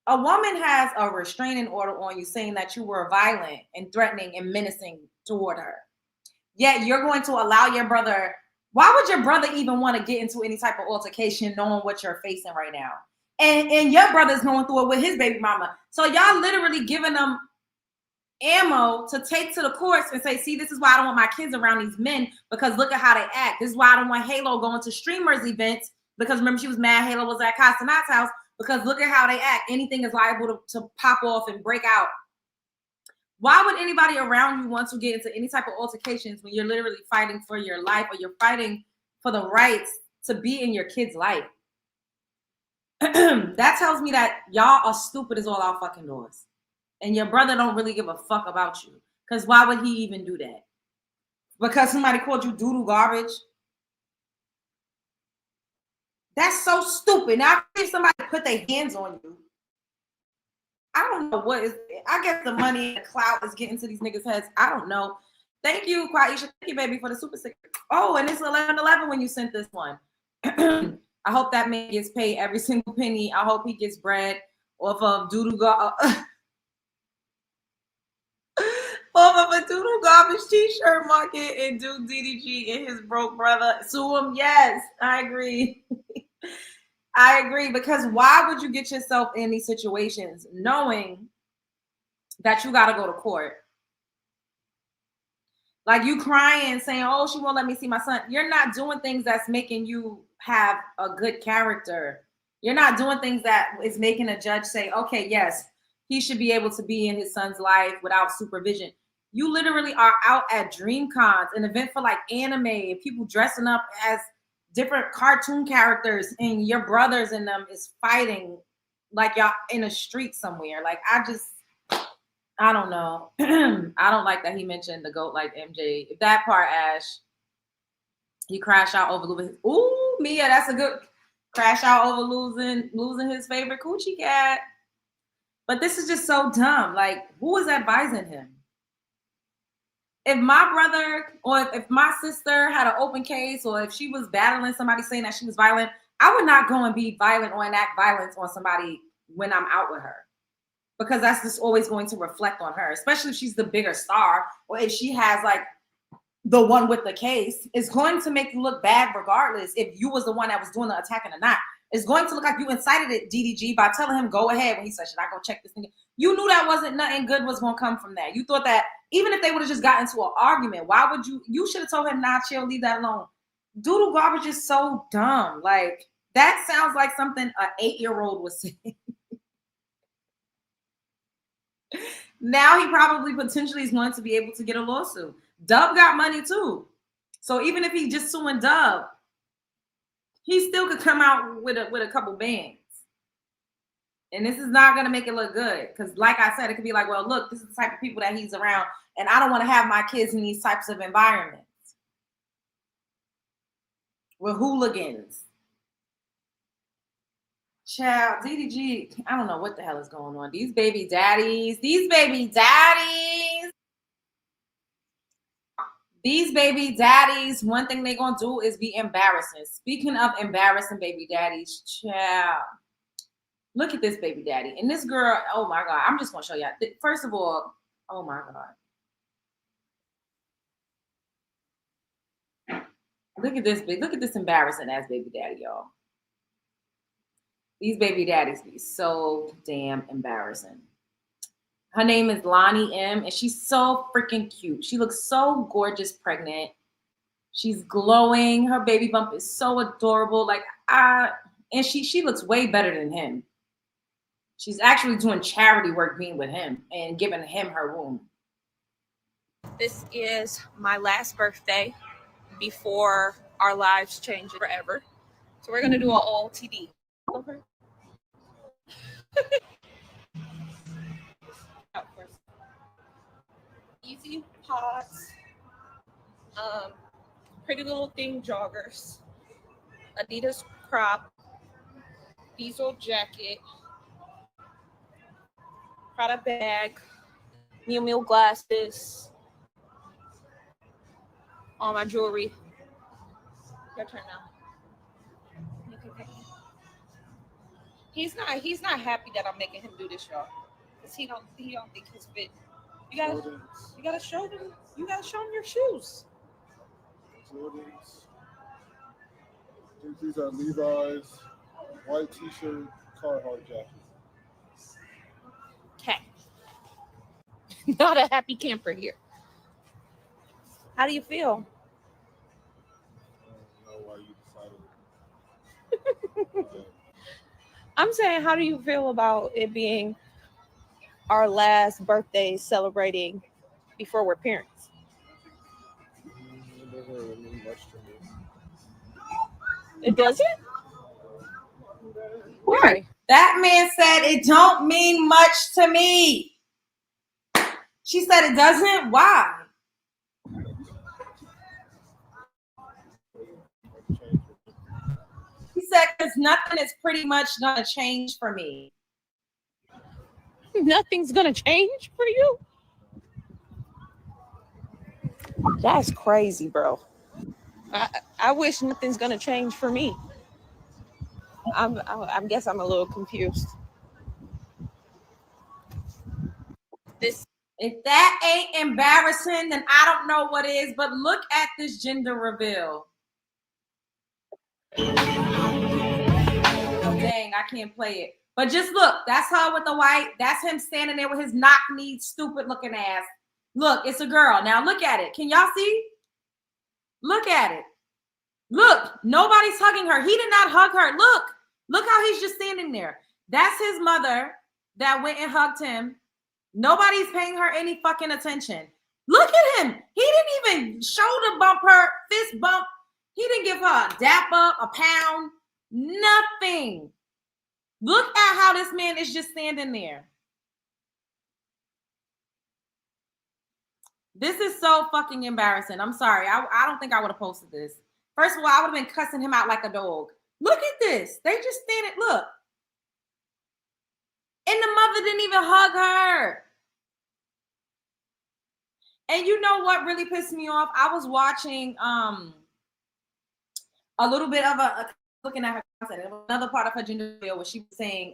A woman has a restraining order on you saying that you were violent and threatening and menacing toward her. Yet you're going to allow your brother. Why would your brother even want to get into any type of altercation knowing what you're facing right now? And your brother's going through it with his baby mama. So y'all literally giving them ammo to take to the courts and say, see, this is why I don't want my kids around these men, because look at how they act. This is why I don't want Halo going to streamers events, because remember she was mad Halo was at Castanat's house, because look at how they act. Anything is liable to pop off and break out. Why would anybody around you want to get into any type of altercations when you're literally fighting for your life, or you're fighting for the rights to be in your kid's life? That tells me that y'all are stupid as all our fucking doors. And your brother don't really give a fuck about you. Because why would he even do that? Because somebody called you doo-doo garbage? That's so stupid. Now, if somebody put their hands on you, I don't know what is. I guess the money and the clout is getting to these niggas' heads. I don't know. Thank you, Kwaisha. Thank you, baby, for the super sick. Oh, and it's 11/11 when you sent this one. I hope that man gets paid every single penny. I hope he gets bread off of off of a doodle garbage t-shirt market and do DDG and his broke brother. Sue him. Yes, I agree. I agree, because why would you get yourself in these situations knowing that you got to go to court? Like, you crying, saying, oh, she won't let me see my son. You're not doing things that's making you have a good character. You're not doing things that is making a judge say, okay, yes, he should be able to be in his son's life without supervision. You literally are out at DreamCons, an event for like anime, and people dressing up as different cartoon characters, and your brothers in them is fighting like y'all in a street somewhere. Like, I don't know. I don't like that he mentioned the GOAT like MJ. That part, Ash, he crashed out over losing. Ooh, Mia, that's a good crash out over losing his favorite coochie cat. But this is just so dumb. Like, who is advising him? If my brother or if my sister had an open case, or if she was battling somebody saying that she was violent, I would not go and be violent or enact violence on somebody when I'm out with her, because that's just always going to reflect on her, especially if she's the bigger star, or if she has like the one with the case. It's going to make you look bad regardless if you was the one that was doing the attacking or not. It's going to look like you incited it, DDG, by telling him go ahead when he said, should I go check this thing? You knew that wasn't nothing good was going to come from that. You thought that even if they would have just gotten into an argument, why would you should have told him, nah, chill, leave that alone. Doodle garbage is so dumb. Like, that sounds like something an 8-year-old would say. Now he probably potentially is going to be able to get a lawsuit. Dub got money too. So even if he's just suing Dub, he still could come out with a couple bands. And this is not going to make it look good. Because like I said, it could be like, well, look, this is the type of people that he's around. And I don't want to have my kids in these types of environments. With hooligans. Child, DDG, I don't know what the hell is going on. These baby daddies. These baby daddies, one thing they're going to do is be embarrassing. Speaking of embarrassing baby daddies, child. Look at this baby daddy. And this girl, oh my God. I'm just going to show y'all. First of all, oh my God. Look at this embarrassing ass baby daddy, y'all. These baby daddies be so damn embarrassing. Her name is Lonnie M, and she's so freaking cute. She looks so gorgeous pregnant. She's glowing. Her baby bump is so adorable. Like, and she looks way better than him. She's actually doing charity work being with him and giving him her womb. This is my last birthday before our lives change forever. So we're gonna do an all TD. Okay. Easy pots, Pretty Little Thing joggers, Adidas crop, diesel jacket, Prada bag, Miu Miu glasses, all my jewelry. Your turn now. He's not happy that I'm making him do this, y'all, because he don't think he's fit. You gotta show them your shoes. Jordans. These are Levi's, white t-shirt, Carhartt jacket. Okay. Not a happy camper here. How do you feel? I don't know why you decided. I'm saying, how do you feel about it being our last birthday celebrating before we're parents? It doesn't really mean much to me. It doesn't? Why? That man said it don't mean much to me. She said it doesn't? Why? He said, because nothing is pretty much gonna change for me. Nothing's gonna change for you? That's crazy, bro. I wish nothing's gonna change for me. I guess I'm a little confused. If that ain't embarrassing, then I don't know what is. But look at this gender reveal. Oh, dang, I can't play it. But just look, that's her with the white. That's him standing there with his knock-kneed, stupid-looking ass. Look, it's a girl. Now look at it. Can y'all see? Look at it. Look, nobody's hugging her. He did not hug her. Look how he's just standing there. That's his mother that went and hugged him. Nobody's paying her any fucking attention. Look at him. He didn't even shoulder bump her, fist bump. He didn't give her a dap up, a pound, nothing. Look at how this man is just standing there. This is so fucking embarrassing. I'm sorry. I don't think I would have posted this. First of all, I would have been cussing him out like a dog. Look at this. They just standing. Look. And the mother didn't even hug her. And you know what really pissed me off? I was watching a little bit of looking at her content. Another part of her gender reveal where she was saying,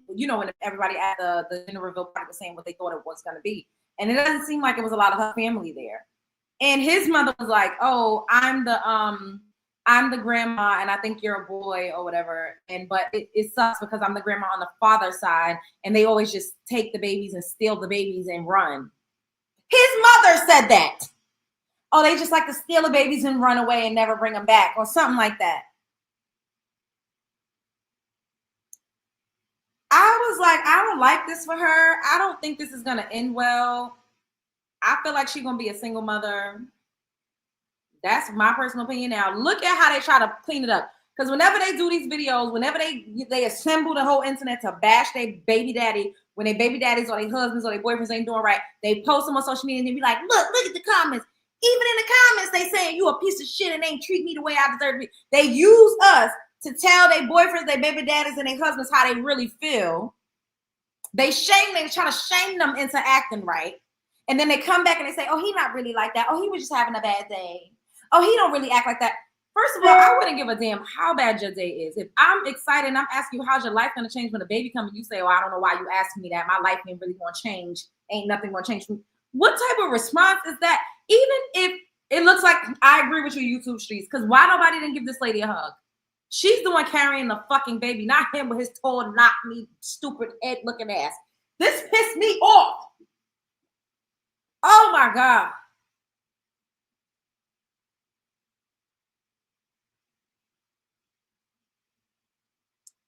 when everybody at the gender reveal party was saying what they thought it was going to be. And it doesn't seem like it was a lot of her family there. And his mother was like, oh, I'm the grandma and I think you're a boy or whatever. But it sucks because I'm the grandma on the father's side and they always just take the babies and steal the babies and run. His mother said that. oh, they just like to steal the babies and run away and never bring them back or something like that. I was like, I don't like this for her. I don't think this is going to end well. I feel like she's going to be a single mother. That's my personal opinion. Now, look at how they try to clean it up. Because whenever they do these videos, whenever they assemble the whole internet to bash their baby daddy, when their baby daddies or their husbands or their boyfriends ain't doing right, they post them on social media and they be like, look at the comments. Even in the comments, they saying you a piece of shit and ain't treat me the way I deserve to be. They use us to tell their boyfriends, their baby daddies, and their husbands how they really feel. They try to shame them into acting right. And then they come back and they say, oh, he not really like that. Oh, he was just having a bad day. Oh, he don't really act like that. First of all, I wouldn't give a damn how bad your day is. If I'm excited and I'm asking you how's your life going to change when the baby comes, and you say, oh, I don't know why you asking me that. My life ain't really going to change. Ain't nothing going to change. What type of response is that? Even if it looks like I agree with you, YouTube streets, because why nobody didn't give this lady a hug? She's the one carrying the fucking baby, not him with his tall, knock-me, stupid head-looking ass. This pissed me off. Oh, my God.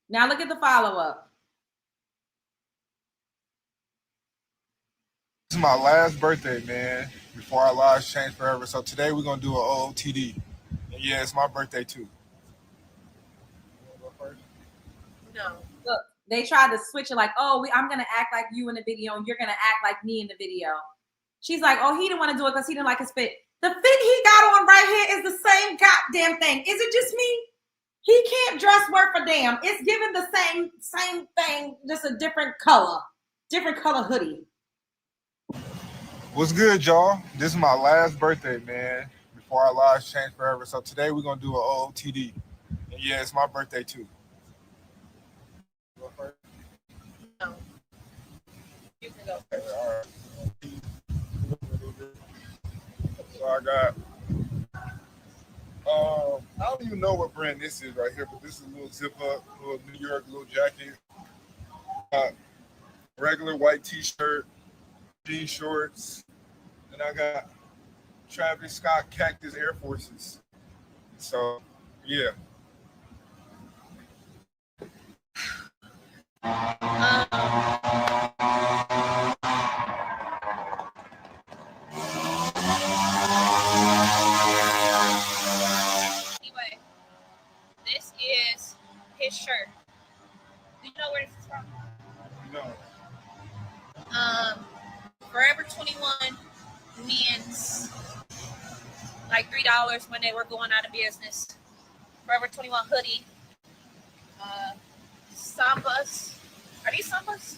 Now look at the follow-up. This is my last birthday, man, before our lives change forever. So today we're going to do an OOTD. And yeah, it's my birthday too. No. Look, they tried to switch it like, oh, I'm going to act like you in the video and you're going to act like me in the video. She's like, oh, he didn't want to do it because he didn't like his fit. The fit he got on right here is the same goddamn thing. Is it just me? He can't dress worth a damn. It's given the same thing, just a different color hoodie. What's good, y'all? This is my last birthday, man, before our lives change forever. So today we're going to do an OOTD. And yeah, it's my birthday too. No. You can go first. All right. So I got, I don't even know what brand this is right here, but this is a little zip up, little New York, little jacket. Regular white t-shirt, jean shorts, and I got Travis Scott Cactus Air Forces. So, yeah. Anyway, this is his shirt. Do you know where this is from? No. Forever 21 men's like $3 when they were going out of business. Forever 21 hoodie. Sambas. Are these Sambas?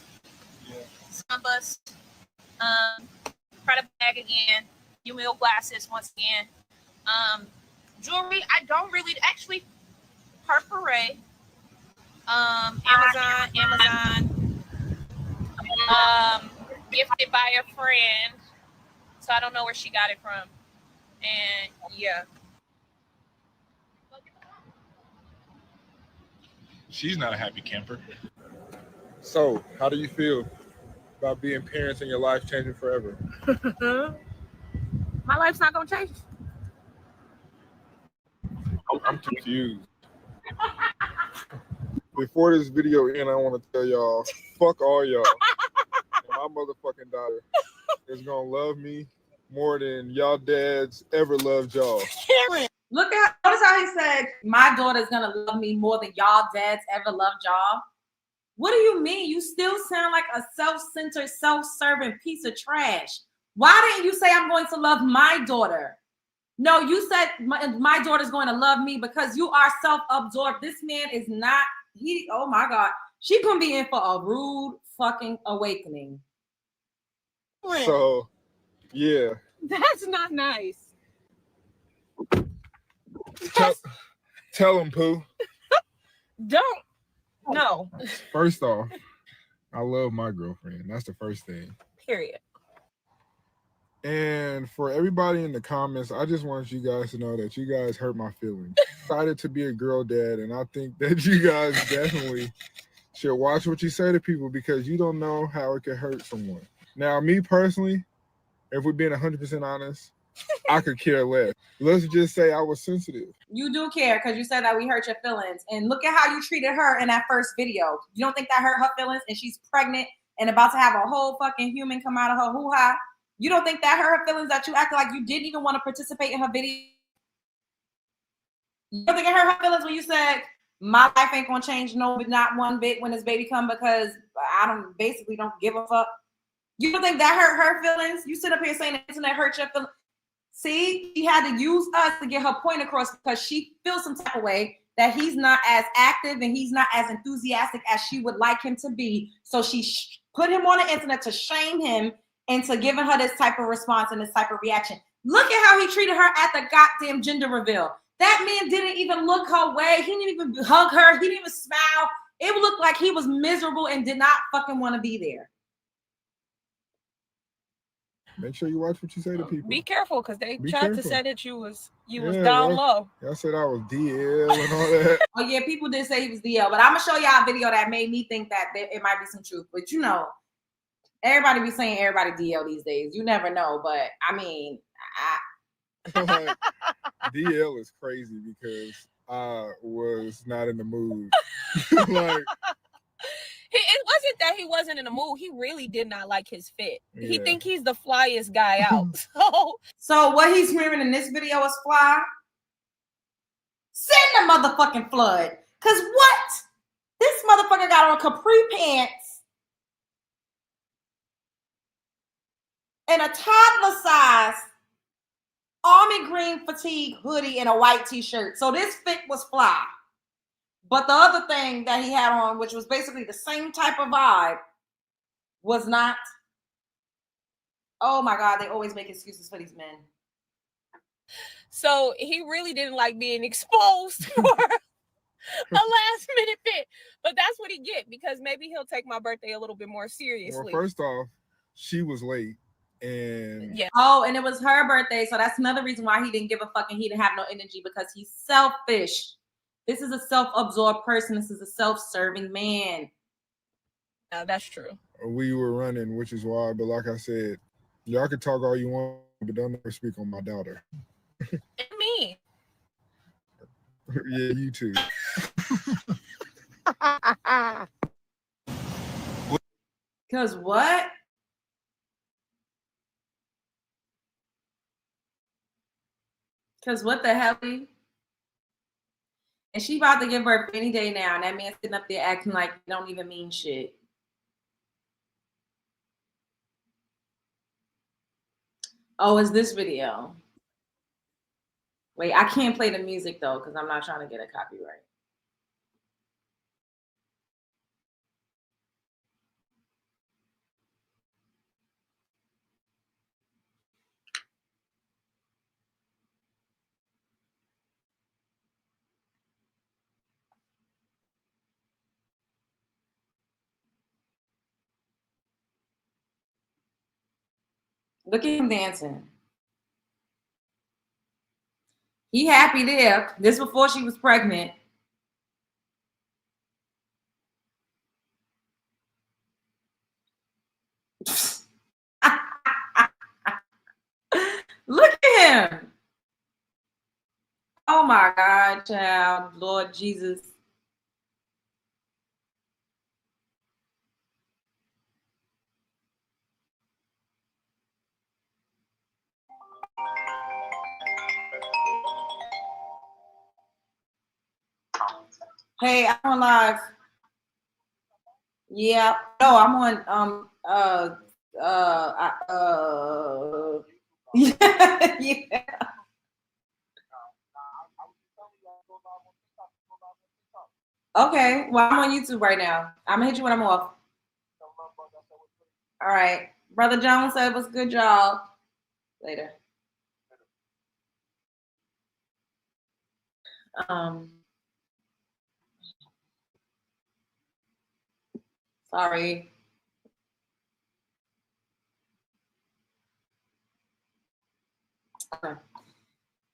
Yeah. Sambas. Prada bag again. Umil glasses once again. Jewelry. I don't really actually. Harper Ray. Amazon. Gifted by a friend. So I don't know where she got it from. And yeah. She's not a happy camper. So, how do you feel about being parents and your life changing forever? My life's not gonna change. I'm confused. Before this video ends, I want to tell y'all, fuck all y'all. And my motherfucking daughter is gonna love me more than y'all dads ever loved y'all. Look at, notice how he said, my daughter's gonna love me more than y'all dads ever loved y'all. What do you mean? You still sound like a self-centered, self-serving piece of trash. Why didn't you say I'm going to love my daughter? No, you said my daughter's going to love me because you are self-absorbed. This man is not, oh my God. She's going to be in for a rude fucking awakening. So, yeah. That's not nice. Tell him, Pooh. Don't. No. First off, I love my girlfriend. That's the first thing. Period. And for everybody in the comments, I just want you guys to know that you guys hurt my feelings. Excited to be a girl dad, and I think that you guys definitely should watch what you say to people because you don't know how it could hurt someone. Now, me personally, if we're being 100% honest, I could care less. Let's just say I was sensitive. You do care because you said that we hurt your feelings. And look at how you treated her in that first video. You don't think that hurt her feelings? And she's pregnant and about to have a whole fucking human come out of her hoo-ha. You don't think that hurt her feelings that you acted like you didn't even want to participate in her video? You don't think it hurt her feelings when you said, my life ain't gonna change not one bit when this baby come because I don't give a fuck? You don't think that hurt her feelings? You sit up here saying the internet hurt your feelings. See, she had to use us to get her point across because she feels some type of way that he's not as active and he's not as enthusiastic as she would like him to be. So she put him on the internet to shame him into giving her this type of response and this type of reaction. Look at how he treated her at the goddamn gender reveal. That man didn't even look her way. He didn't even hug her. He didn't even smile. It looked like he was miserable and did not fucking want to be there. Make sure you watch what you say to people. Be careful, because they tried to say that you was down bro. low. Y'all said I was DL and all that. Oh yeah, people did say he was DL, but I'm gonna show y'all a video that made me think that it might be some truth. But you know, everybody be saying everybody DL these days. You never know, but I mean, Like, DL is crazy because I was not in the mood. Like, It wasn't that he wasn't in the mood. He really did not like his fit. Yeah. He think he's the flyest guy out. So what he's screaming in this video is fly. Send the motherfucking flood. Cause what? This motherfucker got on capri pants and a toddler size army green fatigue hoodie and a white t-shirt. So this fit was fly. But the other thing that he had on, which was basically the same type of vibe, was not. Oh my God, they always make excuses for these men. So he really didn't like being exposed for a last minute fit. But that's what he get, because maybe he'll take my birthday a little bit more seriously. well, first off, she was late. And yeah. Oh, and it was her birthday. So that's another reason why he didn't give a fuck and he didn't have no energy, because he's selfish. This is a self-absorbed person. This is a self-serving man. No, that's true. we were running, which is why. But like I said, y'all can talk all you want, but don't ever speak on my daughter. Me. Yeah, you too. Because what? Because what the hell? And she about to give birth any day now. And that man sitting up there acting like it don't even mean shit. Oh, it's this video. Wait, I can't play the music though, because I'm not trying to get a copyright. Look at him dancing. He happy there. This before she was pregnant. Look at him. Oh my God, child, Lord Jesus. Hey, I'm on live. Yeah, no, I'm on yeah. Okay, well, I'm on YouTube right now. I'm gonna hit you when I'm off. All right, Brother Jones said it was a good job. Later. Sorry. Okay.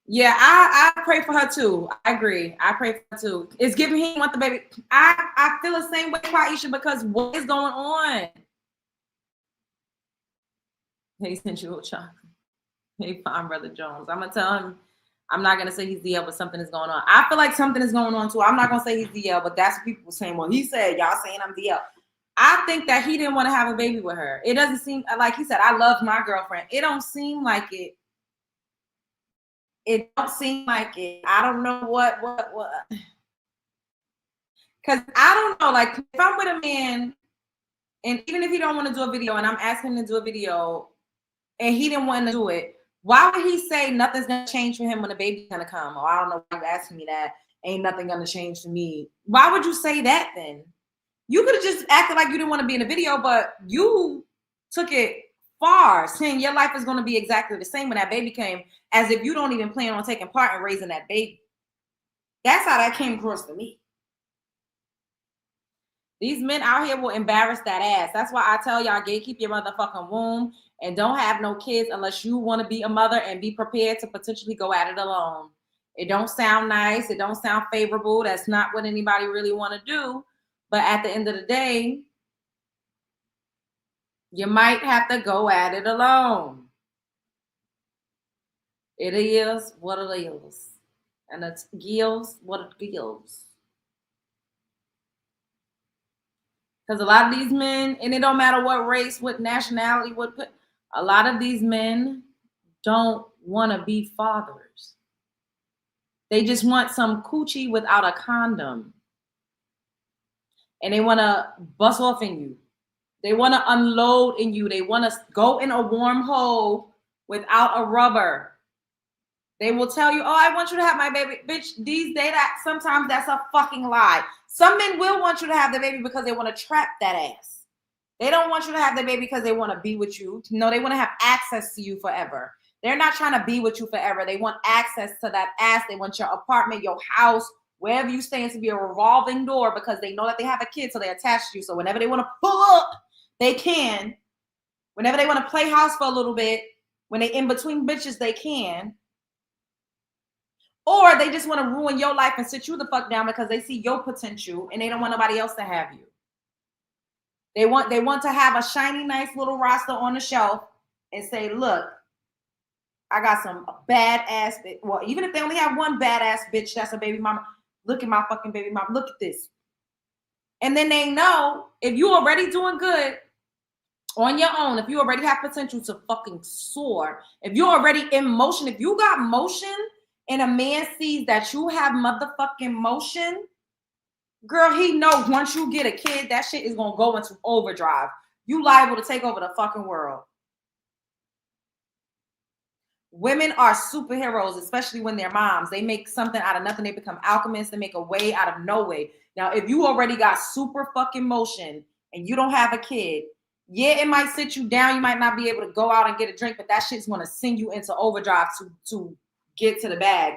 Yeah, I pray for her too. I agree. I pray for her too. It's giving him want the baby. I feel the same way, Aisha, because what is going on? He sent you a chocolate. Hey, fine, Brother Jones. I'm gonna tell him. I'm not gonna say he's DL, but something is going on. I feel like something is going on too. I'm not gonna say he's DL, but that's what people saying. Well, he said y'all saying I'm DL. I think that he didn't want to have a baby with her. It doesn't seem like he said, I love my girlfriend. It don't seem like it. It don't seem like it. I don't know what. Because I don't know, like, if I'm with a man, and even if he don't want to do a video, and I'm asking him to do a video, and he didn't want to do it, why would he say nothing's going to change for him when the baby's going to come? Or I don't know why you're asking me that. Ain't nothing going to change for me. Why would you say that then? You could have just acted like you didn't want to be in a video, but you took it far, saying your life is going to be exactly the same when that baby came, as if you don't even plan on taking part in raising that baby. That's how that came across to me. These men out here will embarrass that ass. That's why I tell y'all, gatekeep your motherfucking womb and don't have no kids unless you want to be a mother and be prepared to potentially go at it alone. It don't sound nice. It don't sound favorable. That's not what anybody really want to do. But at the end of the day, you might have to go at it alone. It is what it is. And it gives what it gives. Because a lot of these men, and it don't matter what race, what nationality, a lot of these men don't want to be fathers. They just want some coochie without a condom. And they want to bust off in you. They want to unload in you. They want to go in a warm hole without a rubber. They will tell you, oh, I want you to have my baby. Bitch, these days, sometimes that's a fucking lie. Some men will want you to have the baby because they want to trap that ass. They don't want you to have the baby because they want to be with you. No, they want to have access to you forever. They're not trying to be with you forever. They want access to that ass. They want your apartment, your house, wherever you stay, to be a revolving door because they know that they have a kid, so they attach to you. So whenever they want to pull up, they can. Whenever they want to play house for a little bit, when they in between bitches, they can. Or they just want to ruin your life and sit you the fuck down because they see your potential and they don't want nobody else to have you. They want to have a shiny, nice little roster on the shelf and say, look, I got some badass, well, even if they only have one badass bitch that's a baby mama, look at my fucking baby mama, look at this. And then they know if you already doing good on your own, if you already have potential to fucking soar, if you're already in motion, if you got motion, and a man sees that you have motherfucking motion, girl, he knows once you get a kid, that shit is going to go into overdrive. You liable to take over the fucking world. Women are superheroes, especially when they're moms. They make something out of nothing. They become alchemists. They make a way out of no way. Now, if you already got super fucking motion and you don't have a kid, yeah, it might sit you down. You might not be able to go out and get a drink, but that shit's going to send you into overdrive to get to the bag.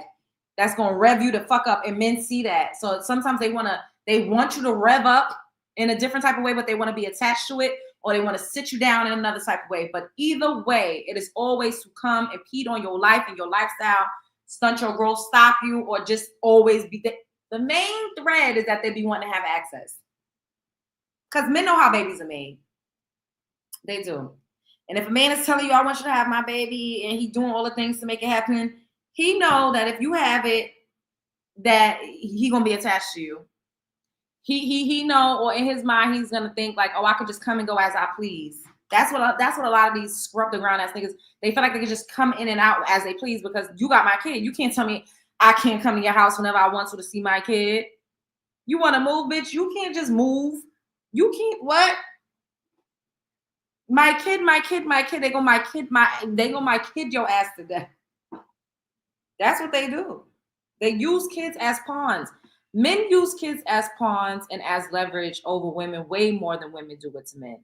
That's gonna rev you the fuck up, and men see that. So sometimes they want you to rev up in a different type of way, but they want to be attached to it, or they want to sit you down in another type of way. But either way, it is always to come and impede on your life and your lifestyle, stunt your growth, stop you, or just always be the main thread is that they be wanting to have access. Because men know how babies are made. They do. And if a man is telling you, I want you to have my baby, and he's doing all the things to make it happen, he know that if you have it, that he gonna be attached to you. He know, or in his mind, he's gonna think like, oh, I could just come and go as I please. That's what a lot of these scrub the ground ass niggas, they feel like they can just come in and out as they please because you got my kid. You can't tell me I can't come to your house whenever I want to see my kid. You want to move, bitch? You can't just move. You can't what? My kid. They go my kid your ass to death. That's what they do. They use kids as pawns. Men use kids as pawns and as leverage over women way more than women do it to men.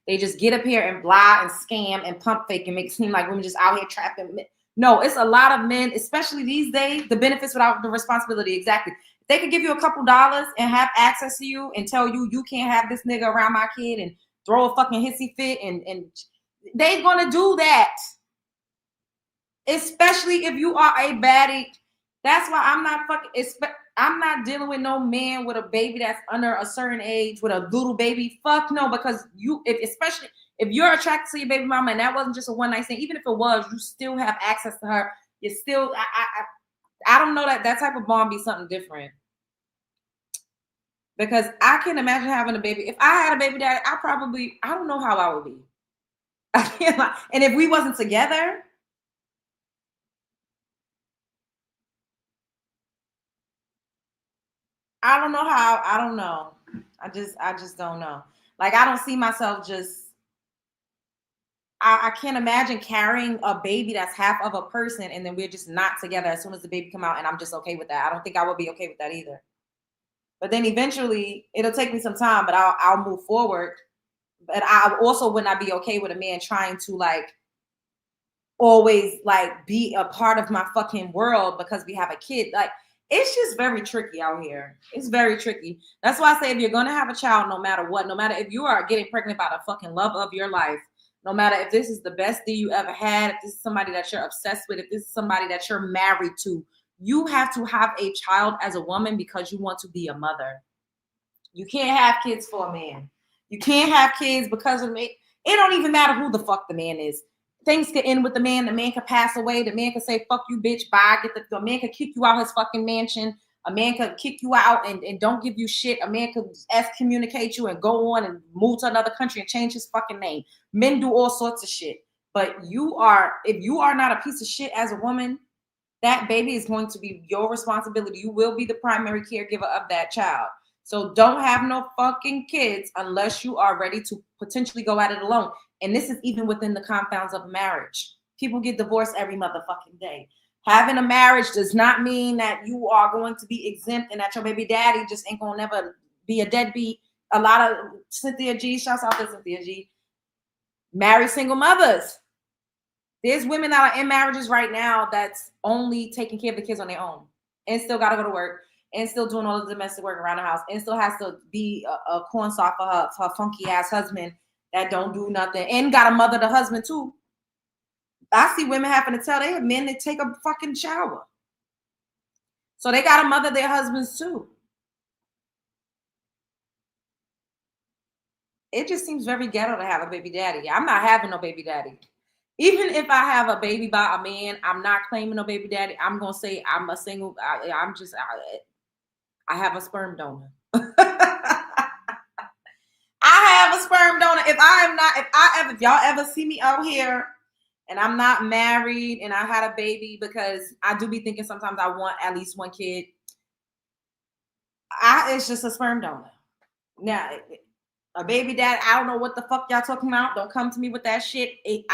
They just get up here and blah and scam and pump fake and make it seem like women just out here trapping men. No, it's a lot of men, especially these days, the benefits without the responsibility. Exactly. They could give you a couple dollars and have access to you and tell you, you can't have this nigga around my kid and throw a fucking hissy fit. And they're going to do that. Especially if you are a baddie. That's why I'm not fucking. I'm not dealing with no man with a baby that's under a certain age with a little baby. Fuck no, because especially if you're attracted to your baby mama and that wasn't just a one night thing, even if it was, you still have access to her. You still, I don't know, that type of bond be something different. Because I can't imagine having a baby. If I had a baby daddy, I don't know how I would be. I can't lie. And if we wasn't together, I don't know how. I don't know. I just don't know. Like, I don't see myself just. I can't imagine carrying a baby that's half of a person and then we're just not together as soon as the baby come out, and I'm just okay with that. I don't think I would be okay with that either. But then eventually, it'll take me some time, but I'll move forward. But I also would not be okay with a man trying to like always like be a part of my fucking world because we have a kid. Like, it's just very tricky out here. It's very tricky. That's why I say if you're gonna have a child, no matter what, no matter if you are getting pregnant by the fucking love of your life, no matter if this is the best thing you ever had, if this is somebody that you're obsessed with, if this is somebody that you're married to, you have to have a child as a woman because you want to be a mother. You can't have kids for a man. You can't have kids because of me. It don't even matter who the fuck the man is. Things could end with the man. The man could pass away. The man could say, fuck you, bitch, bye. The man could kick you out his fucking mansion. A man could kick you out and don't give you shit. A man could excommunicate you and go on and move to another country and change his fucking name. Men do all sorts of shit. But if you are not a piece of shit as a woman, that baby is going to be your responsibility. You will be the primary caregiver of that child. So don't have no fucking kids unless you are ready to potentially go at it alone. And this is even within the confines of marriage. People get divorced every motherfucking day. Having a marriage does not mean that you are going to be exempt and that your baby daddy just ain't gonna never be a deadbeat. A lot of Cynthia G, shouts out to Cynthia G, married single mothers. There's women that are in marriages right now that's only taking care of the kids on their own and still got to go to work and still doing all the domestic work around the house and still has to be a corn sock for her funky ass husband that don't do nothing and got to mother the husband too. I see women having to tell their men to take a fucking shower. So they got to mother their husbands too. It just seems very ghetto to have a baby daddy. I'm not having no baby daddy. Even if I have a baby by a man, I'm not claiming no baby daddy. I'm going to say I'm a single. I have a sperm donor. I have a sperm donor. If y'all ever see me out here and I'm not married and I had a baby, because I do be thinking sometimes I want at least one kid, it's just a sperm donor. Now, a baby dad, I don't know what the fuck y'all talking about. Don't come to me with that shit. Hey.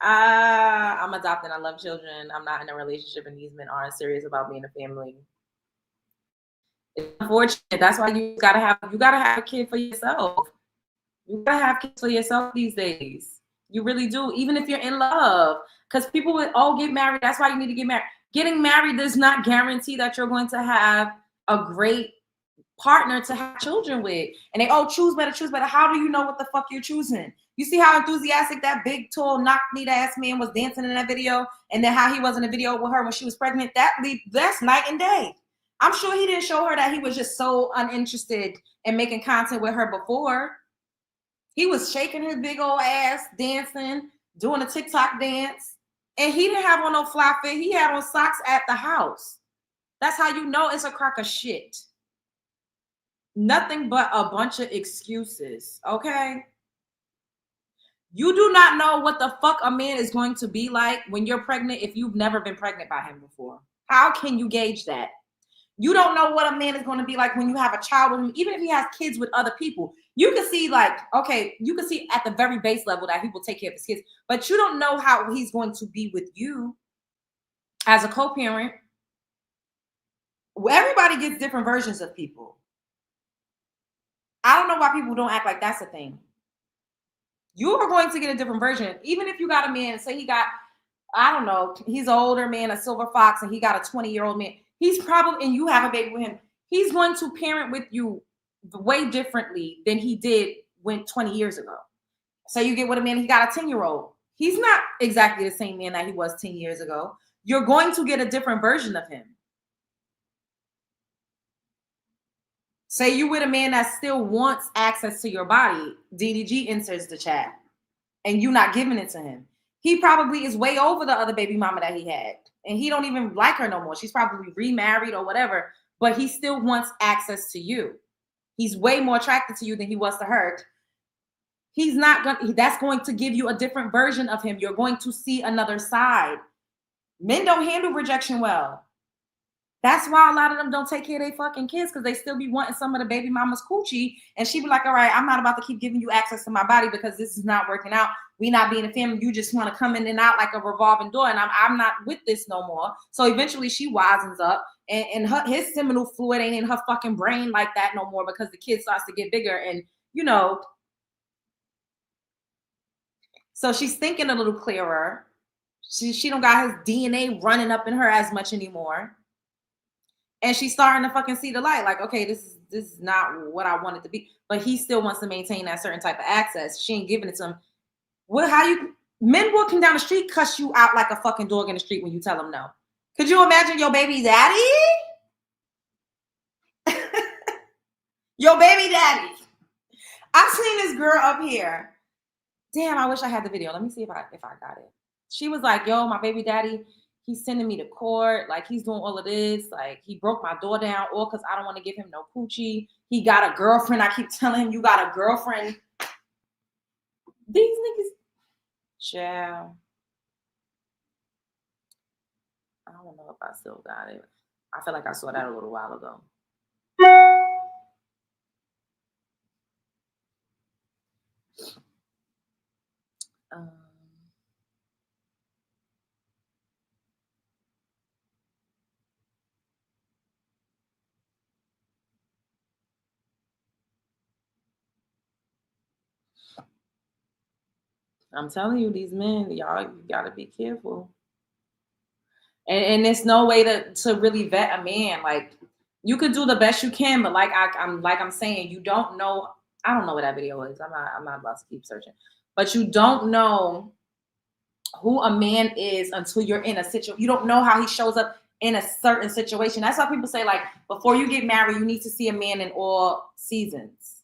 I'm adopted. I love children. I'm not in a relationship, and these men aren't serious about being a family. It's unfortunate. That's why you gotta have a kid for yourself. You gotta have kids for yourself these days. You really do, even if you're in love. Because people would get married. That's why you need to get married. Getting married does not guarantee that you're going to have a great partner to have children with. And they choose better. How do you know what the fuck you're choosing? You see how enthusiastic that big, tall, knock-kneed ass man was dancing in that video, and then how he was in the video with her when she was pregnant? That's night and day. I'm sure he didn't show her that he was just so uninterested in making content with her before. He was shaking his big old ass, dancing, doing a TikTok dance, and he didn't have on no fly fit. He had on socks at the house. That's how you know it's a crock of shit. Nothing but a bunch of excuses, okay? You do not know what the fuck a man is going to be like when you're pregnant if you've never been pregnant by him before. How can you gauge that? You don't know what a man is going to be like when you have a child with him, even if he has kids with other people. You can see you can see at the very base level that he will take care of his kids, but you don't know how he's going to be with you as a co-parent. Everybody gets different versions of people. I don't know why people don't act like that's a thing. You are going to get a different version. Even if you got a man, say he got, I don't know, he's an older man, a silver fox, and he got a 20-year-old man. He's probably, and you have a baby with him, he's going to parent with you way differently than he did 20 years ago. So you get with a man, he got a 10-year-old. He's not exactly the same man that he was 10 years ago. You're going to get a different version of him. Say you with a man that still wants access to your body. DDG enters the chat and you not giving it to him. He probably is way over the other baby mama that he had. And he don't even like her no more. She's probably remarried or whatever, but he still wants access to you. He's way more attracted to you than he was to her. He's not going. That's going to give you a different version of him. You're going to see another side. Men don't handle rejection well. That's why a lot of them don't take care of their fucking kids, because they still be wanting some of the baby mama's coochie. And she be like, all right, I'm not about to keep giving you access to my body because this is not working out. We not being a family. You just want to come in and out like a revolving door. And I'm not with this no more. So eventually she wisens up and his seminal fluid ain't in her fucking brain like that no more, because the kid starts to get bigger and, you know. So she's thinking a little clearer. She don't got his DNA running up in her as much anymore. And she's starting to fucking see the light. Like, okay, this is not what I want it to be. But he still wants to maintain that certain type of access. She ain't giving it to him. Well, men walking down the street cuss you out like a fucking dog in the street when you tell them no. Could you imagine your baby daddy? Your baby daddy. I've seen this girl up here. Damn, I wish I had the video. Let me see if I got it. She was like, yo, my baby daddy, he's sending me to court. Like, he's doing all of this. Like, he broke my door down all because I don't want to give him no coochie. He got a girlfriend. I keep telling him, you got a girlfriend. These niggas. Child. I don't know if I still got it. I feel like I saw that a little while ago. I'm telling you, these men, y'all, you gotta be careful. And there's no way to really vet a man. Like, you could do the best you can, but I'm saying, you don't know. I don't know what that video is. I'm not about to keep searching. But you don't know who a man is until you're in a situation. You don't know how he shows up in a certain situation. That's why people say, like, before you get married, you need to see a man in all seasons.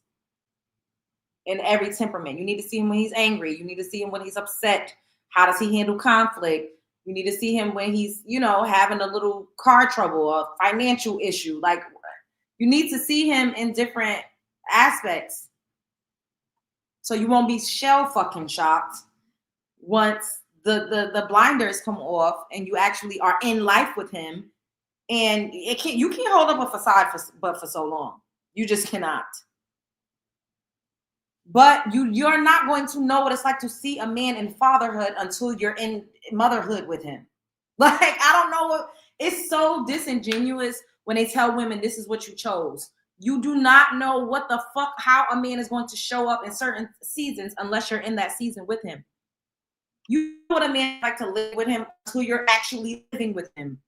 In every temperament. You need to see him when he's angry. You need to see him when he's upset. How does he handle conflict? You need to see him when he's, you know, having a little car trouble or financial issue. Like, you need to see him in different aspects. So you won't be shell fucking shocked once the blinders come off and you actually are in life with him. And you can't hold up a facade for so long. You just cannot. But you're not going to know what it's like to see a man in fatherhood until you're in motherhood with him. Like, I don't know what, it's so disingenuous when they tell women this is what you chose. You do not know what the fuck, how a man is going to show up in certain seasons unless you're in that season with him. You know what a man like to live with him until you're actually living with him.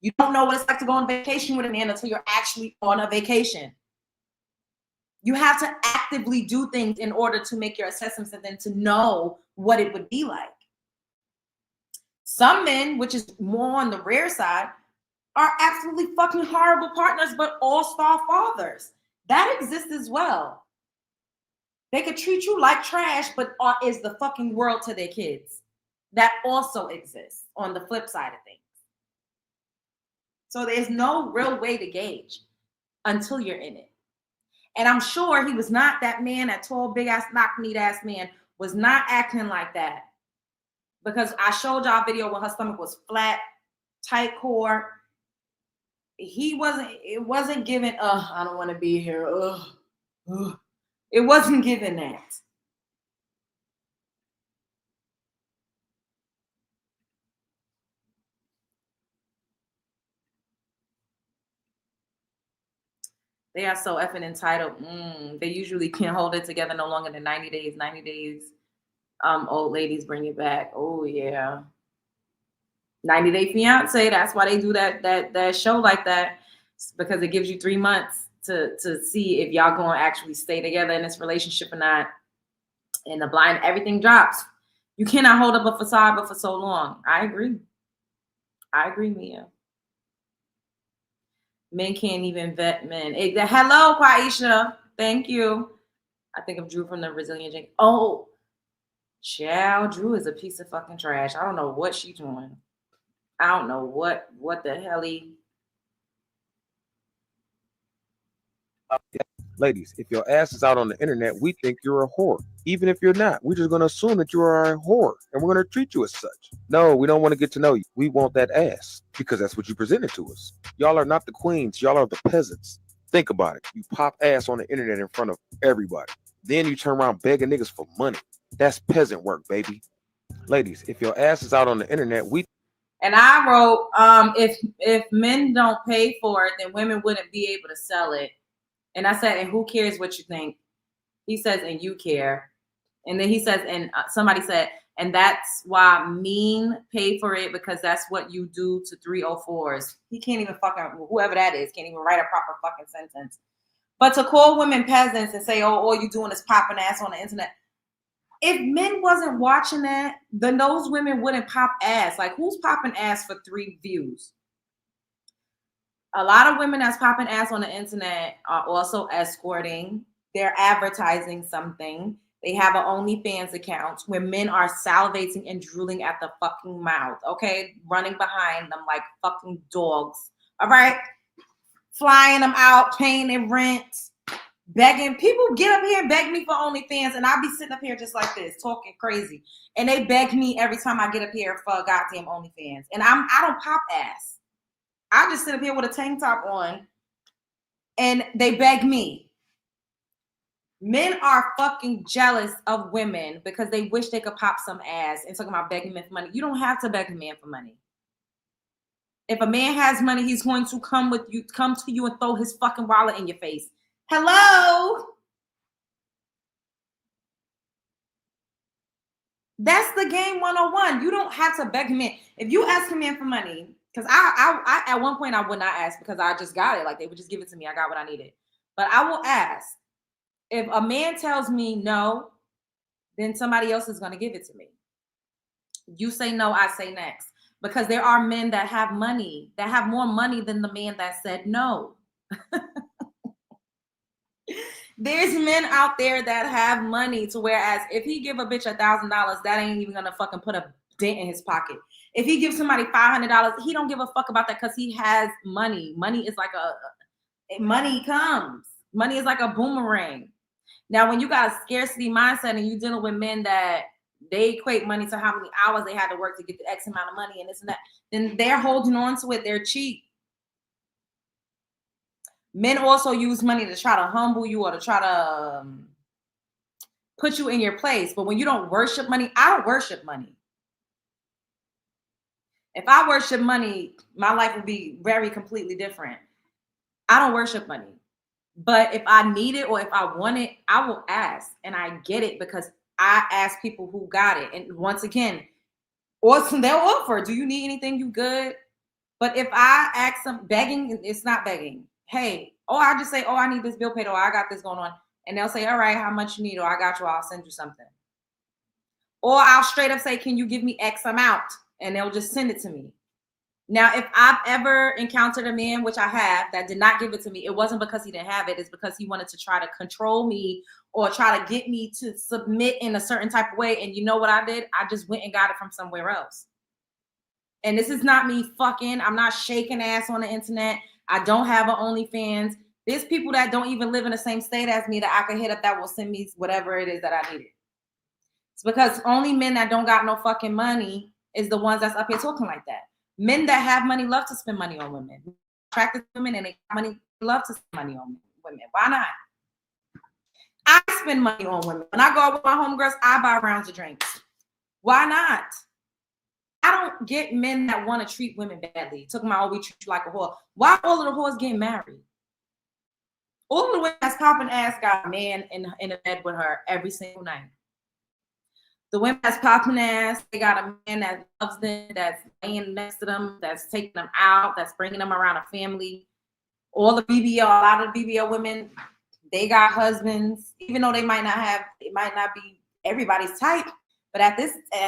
You don't know what it's like to go on vacation with a man until you're actually on a vacation. You have to actively do things in order to make your assessments and then to know what it would be like. Some men, which is more on the rare side, are absolutely fucking horrible partners, but all-star fathers. That exists as well. They could treat you like trash, but is the fucking world to their kids. That also exists on the flip side of things. So there's no real way to gauge until you're in it. And I'm sure he was not that man, that tall, big-ass, knock-kneed-ass man, was not acting like that. Because I showed y'all a video when her stomach was flat, tight core. It wasn't giving, I don't want to be here. It wasn't giving that. They are so effing entitled. They usually can't hold it together no longer than 90 days. 90 days. Old ladies bring it back. Oh yeah. 90 Day Fiance. That's why they do that show like that. It's because it gives you 3 months to see if y'all gonna actually stay together in this relationship or not. And the blind, everything drops. You cannot hold up a facade but for so long. I agree. I agree, Mia. Men can't even vet men. Hello, Quaisha. Thank you. I think of Drew from the Brazilian Jake. Oh, child, Drew is a piece of fucking trash. I don't know what she's doing. I don't know what the hell he. Ladies, if your ass is out on the internet, we think you're a whore. Even if you're not, we're just going to assume that you are a whore, and we're going to treat you as such. No, we don't want to get to know you. We want that ass, because that's what you presented to us. Y'all are not the queens. Y'all are the peasants. Think about it. You pop ass on the internet in front of everybody. Then you turn around begging niggas for money. That's peasant work, baby. Ladies, if your ass is out on the internet, we... And I wrote, if men don't pay for it, then women wouldn't be able to sell it. And I said, and who cares what you think? He says, and you care. And then he says, and somebody said, and that's why men pay for it, because that's what you do to 304s. He can't even fucking, whoever that is, can't even write a proper fucking sentence. But to call women peasants and say, oh, all you doing is popping ass on the internet. If men wasn't watching that, then those women wouldn't pop ass. Like, who's popping ass for 3 views? A lot of women that's popping ass on the internet are also escorting. They're advertising something. They have an OnlyFans account where men are salivating and drooling at the fucking mouth, okay? Running behind them like fucking dogs, all right? Flying them out, paying their rent, begging. People get up here and beg me for OnlyFans, and I'll be sitting up here just like this, talking crazy. And they beg me every time I get up here for a goddamn OnlyFans. And I don't pop ass. I just sit up here with a tank top on, and they beg me. Men are fucking jealous of women because they wish they could pop some ass and talking about begging men for money. You don't have to beg a man for money. If a man has money, he's going to come to you and throw his fucking wallet in your face. Hello? That's the game 101. You don't have to beg a man. If you ask a man for money, because I at one point I would not ask because I just got it. Like, they would just give it to me. I got what I needed. But I will ask. If a man tells me no, then somebody else is going to give it to me. You say no, I say next. Because there are men that have money, that have more money than the man that said no. There's men out there that have money to whereas if he give a bitch $1,000, that ain't even going to fucking put a dent in his pocket. If he gives somebody $500, he don't give a fuck about that because he has money. Money is like money comes. Money is like a boomerang. Now, when you got a scarcity mindset and you're dealing with men that they equate money to how many hours they had to work to get the X amount of money and this and that, then they're holding on to it. They're cheap. Men also use money to try to humble you or to try to put you in your place. But when you don't worship money, I don't worship money. If I worship money, my life would be very completely different. I don't worship money. But if I need it or if I want it, I will ask. And I get it because I ask people who got it. And once again, or they'll offer, do you need anything? You good? But if I ask them, begging, it's not begging. Hey, I just say, I need this bill paid, or I got this going on. And they'll say, all right, how much you need? Or I got you, I'll send you something. Or I'll straight up say, can you give me X amount? And they'll just send it to me. Now, if I've ever encountered a man, which I have, that did not give it to me, it wasn't because he didn't have it. It's because he wanted to try to control me or try to get me to submit in a certain type of way. And you know what I did? I just went and got it from somewhere else. And this is not me fucking. I'm not shaking ass on the internet. I don't have an OnlyFans. There's people that don't even live in the same state as me that I could hit up that will send me whatever it is that I needed. It's because only men that don't got no fucking money is the ones that's up here talking like that. Men that have money love to spend money on women. Attractive women and they got money love to spend money on women. Why not? I spend money on women. When I go out with my homegirls, I buy rounds of drinks. Why not? I don't get men that want to treat women badly. Talking about, we treat you like a whore. Why all of the whores getting married? All of the women that's popping ass got a man in the bed with her every single night. The women that's popping ass, they got a man that loves them, that's laying next to them, that's taking them out, that's bringing them around a family. All the BBL, a lot of the BBL women, they got husbands, even though it might not be everybody's type, But at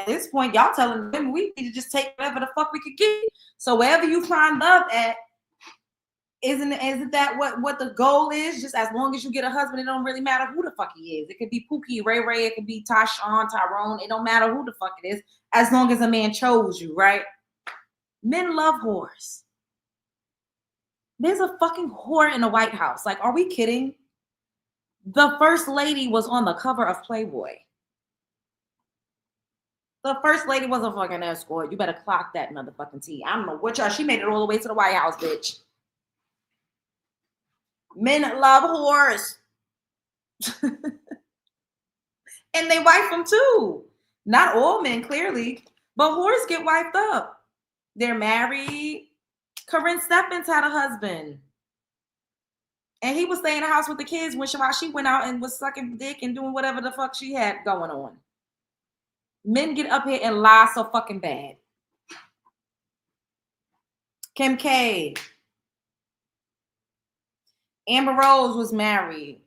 this point, y'all telling women we need to just take whatever the fuck we could get. So wherever you find love at, isn't that what the goal is? Just as long as you get a husband, it don't really matter who the fuck he is. It could be Pookie, Ray Ray, it could be Tyshawn, Tyrone. It don't matter who the fuck it is, as long as a man chose you, right? Men love whores. There's a fucking whore in the White House. Like, are we kidding? The first lady was on the cover of Playboy. The first lady was a fucking escort. You better clock that motherfucking T. I don't know what y'all. She made it all the way to the White House, bitch. Men love whores. And they wife them too. Not all men, clearly, but whores get wiped up. They're married. Corinne Stephens had a husband. And he was staying in the house with the kids while she went out and was sucking dick and doing whatever the fuck she had going on. Men get up here and lie so fucking bad. Kim K. Amber Rose was married.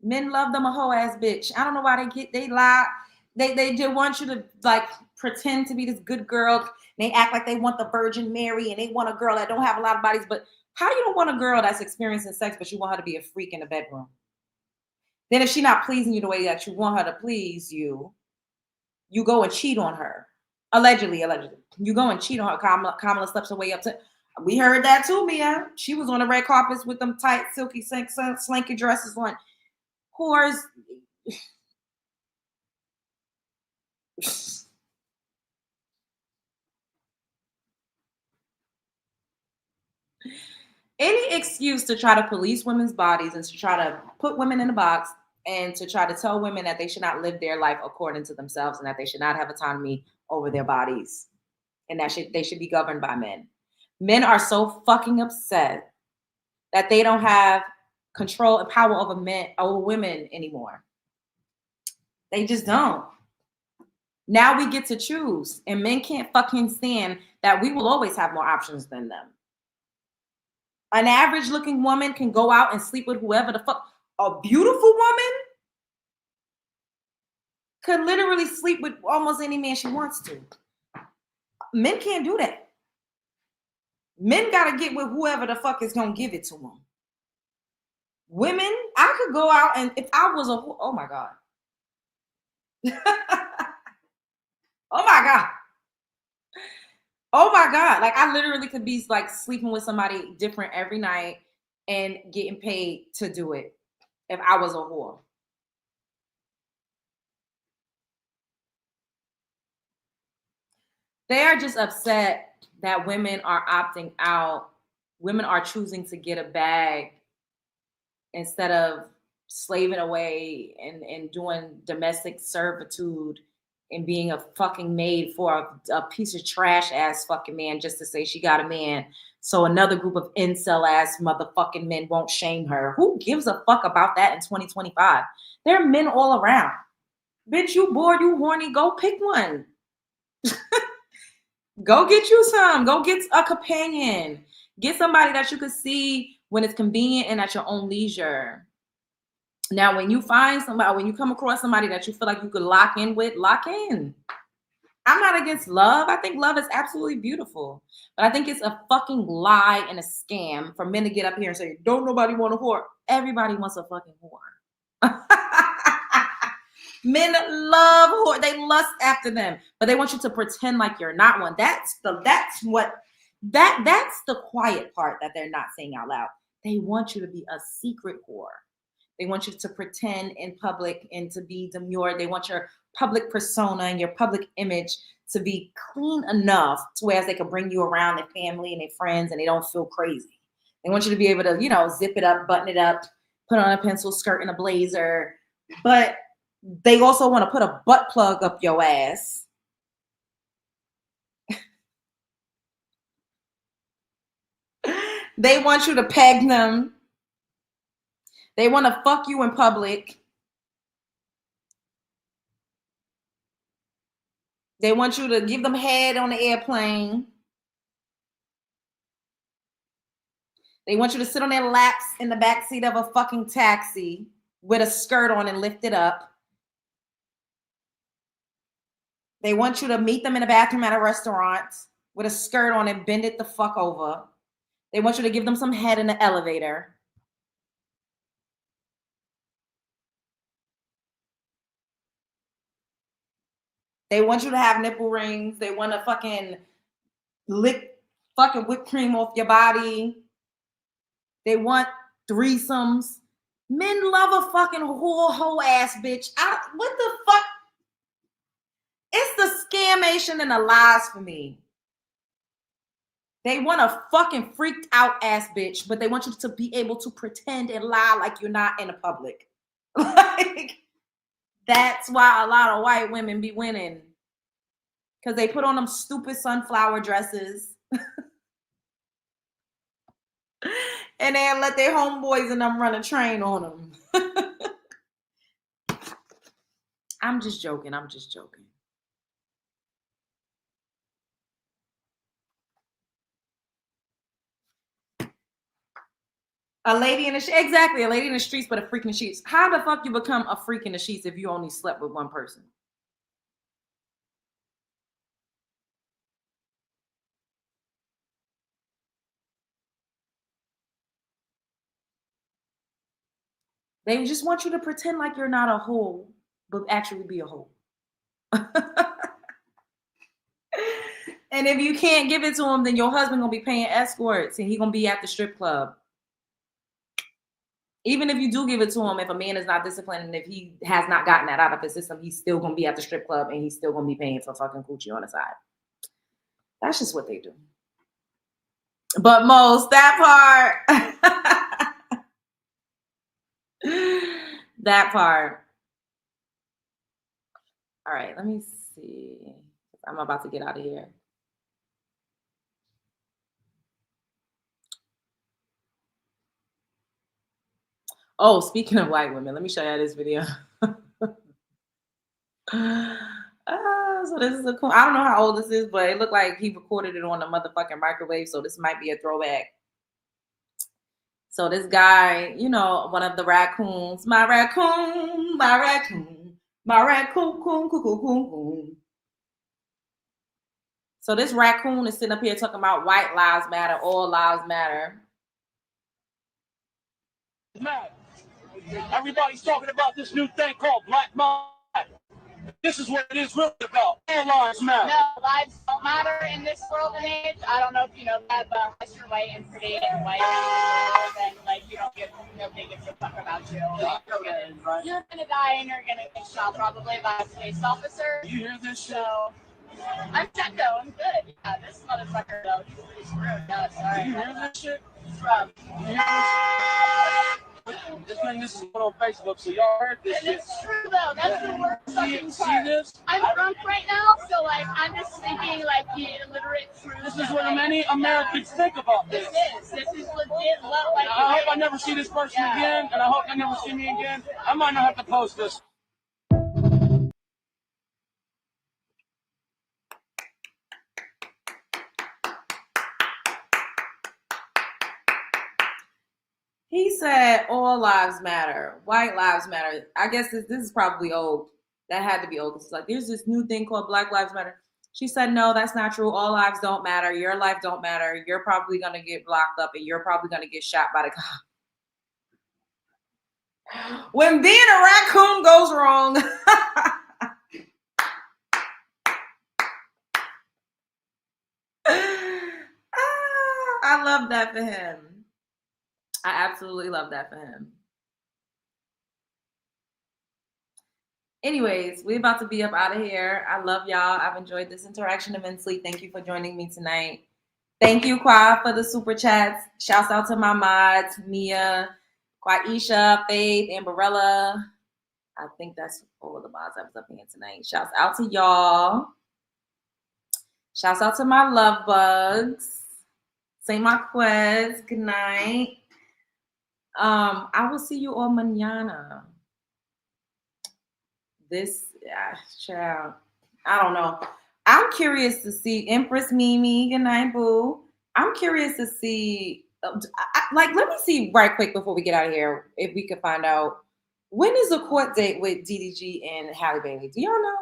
Men love them a whole ass bitch. I don't know why they lie. They just want you to like pretend to be this good girl. They act like they want the Virgin Mary and they want a girl that don't have a lot of bodies. But how you don't want a girl that's experiencing sex, but you want her to be a freak in the bedroom? Then if she's not pleasing you the way that you want her to please you, you go and cheat on her. Allegedly. You go and cheat on her. Kamala steps her way up to. We heard that too, Mia. She was on the red carpets with them tight, silky, slinky dresses on. Whores. Any excuse to try to police women's bodies and to try to put women in a box and to try to tell women that they should not live their life according to themselves and that they should not have autonomy over their bodies and that they should be governed by men. Men are so fucking upset that they don't have control and power over women anymore. They just don't. Now we get to choose, and men can't fucking stand that we will always have more options than them. An average looking woman can go out and sleep with whoever the fuck. A beautiful woman could literally sleep with almost any man she wants to. Men can't do that. Men got to get with whoever the fuck is going to give it to them. Women, I could go out and if I was oh my God. Oh my God. Oh my God. Like I literally could be like sleeping with somebody different every night and getting paid to do it if I was a whore. They are just upset that women are opting out. Women are choosing to get a bag instead of slaving away and doing domestic servitude and being a fucking maid for a piece of trash ass fucking man just to say she got a man. So another group of incel ass motherfucking men won't shame her. Who gives a fuck about that in 2025? There are men all around. Bitch, you bored, you horny, go pick one. Go get you some. Go get a companion. Get somebody that you can see when it's convenient and at your own leisure. Now, when you find somebody, when you come across somebody that you feel like you could lock in with, lock in. I'm not against love. I think love is absolutely beautiful. But I think it's a fucking lie and a scam for men to get up here and say, don't nobody want a whore. Everybody wants a fucking whore. Men love whore. They lust after them, but they want you to pretend like you're not one. That's the quiet part that they're not saying out loud. They want you to be a secret whore. They want you to pretend in public and to be demure. They want your public persona and your public image to be clean enough to where they can bring you around their family and their friends and they don't feel crazy. They want you to be able to, zip it up, button it up, put on a pencil skirt and a blazer. But they also want to put a butt plug up your ass. They want you to peg them. They want to fuck you in public. They want you to give them head on the airplane. They want you to sit on their laps in the backseat of a fucking taxi with a skirt on and lift it up. They want you to meet them in a bathroom at a restaurant with a skirt on and bend it the fuck over. They want you to give them some head in the elevator. They want you to have nipple rings. They want to fucking lick fucking whipped cream off your body. They want threesomes. Men love a fucking whole ass bitch. What the fuck? It's the scamation and the lies for me. They want a fucking freaked out ass bitch, but they want you to be able to pretend and lie like you're not in the public. Like, that's why a lot of white women be winning. Because they put on them stupid sunflower dresses. And then let their homeboys and them run a train on them. I'm just joking. I'm just joking. A lady in the exactly, a lady in the streets, but a freak in the sheets. How the fuck you become a freak in the sheets if you only slept with one person? They just want you to pretend like you're not a hoe, but actually be a hoe. And if you can't give it to him, then your husband gonna be paying escorts and he gonna be at the strip club. Even if you do give it to him, if a man is not disciplined and if he has not gotten that out of his system, he's still gonna be at the strip club and he's still gonna be paying for fucking coochie on the side. That's just what they do. But most, that part. That part. All right, let me see. I'm about to get out of here. Oh, speaking of white women, let me show you this video. So this is a cool, I don't know how old this is, but it looked like he recorded it on a motherfucking microwave. So this might be a throwback. So this guy, you know, one of the raccoons, my raccoon, my raccoon, my raccoon, coon, coon, coon, coon, coon. So this raccoon is sitting up here talking about white lives matter, all lives matter. Everybody's talking about this new thing called Black Lives. This is what it is really about. All lives matter. No, lives don't matter in this world and age. I don't know if you know that, but unless you're white and pretty and white, then like you don't get, nobody gives a fuck about you. Like, you're gonna die and you're gonna get shot probably by a police officer. You hear this shit? So I'm set though. I'm good. Yeah, this motherfucker though, he's pretty screwed. No, sorry. You hear this shit? He's rough. You hear this? This thing, this is on Facebook, so y'all heard this And shit. it's true though. That's the worst fucking See part. this? I'm drunk right now, so like I'm just thinking like the illiterate truth. This is what many Americans think about this. This is legit low. Like, I hope I never see this person again, and I hope they never see me again. I might not have to post this. He said all lives matter. White lives matter. I guess this is probably old. That had to be old. It's like, there's this new thing called Black Lives Matter. She said, no, that's not true. All lives don't matter. Your life don't matter. You're probably going to get locked up and you're probably going to get shot by the cop. When being a raccoon goes wrong. I love that for him. I absolutely love that for him. Anyways, we're about to be up out of here. I love y'all. I've enjoyed this interaction immensely. Thank you for joining me tonight. Thank you, Qua, for the super chats. Shouts out to my mods, Mia, Quaisha, Faith, Amberella. I think that's all of the mods I was up here tonight. Shouts out to y'all. Shouts out to my love bugs. Say my quest. Good night. I will see you all mañana. Child, I don't know. I'm curious to see Empress Mimi. Good night, boo. I'm curious to see, let me see right quick before we get out of here, if we can find out when is the court date with DDG and Halle Bailey. Do y'all know?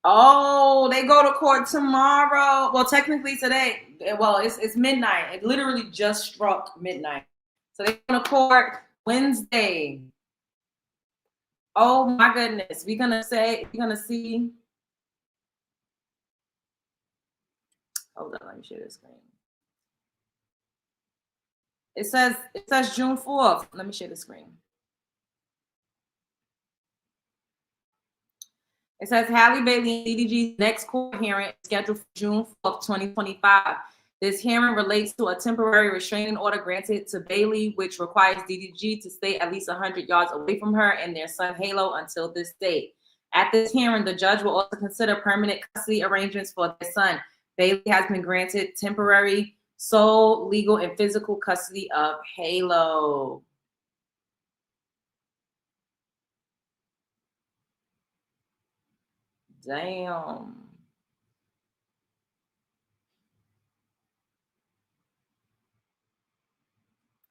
Oh, they go to court tomorrow. Well, technically today. Well, it's midnight. It literally just struck midnight. So they go to court Wednesday. Oh my goodness. We're gonna see. Hold on, let me share the screen. It says June 4th. Let me share the screen. It says Halle Bailey and DDG's next court hearing is scheduled for June 4th, 2025. This hearing relates to a temporary restraining order granted to Bailey, which requires DDG to stay at least 100 yards away from her and their son Halo until this date. At this hearing, the judge will also consider permanent custody arrangements for their son. Bailey has been granted temporary sole legal and physical custody of Halo. Damn.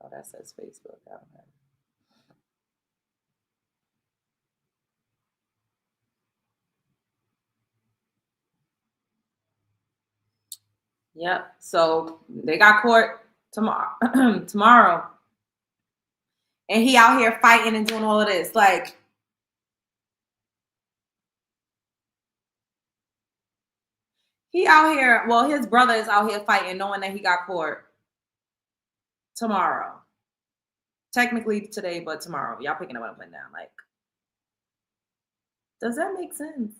Oh, that says Facebook. I don't know. Yep. So they got court tomorrow. And he out here fighting and doing all of this. Like, he out here, well, his brother is out here fighting, knowing that he got court tomorrow. Technically today, but tomorrow. Y'all picking up what I'm putting down. Like, does that make sense?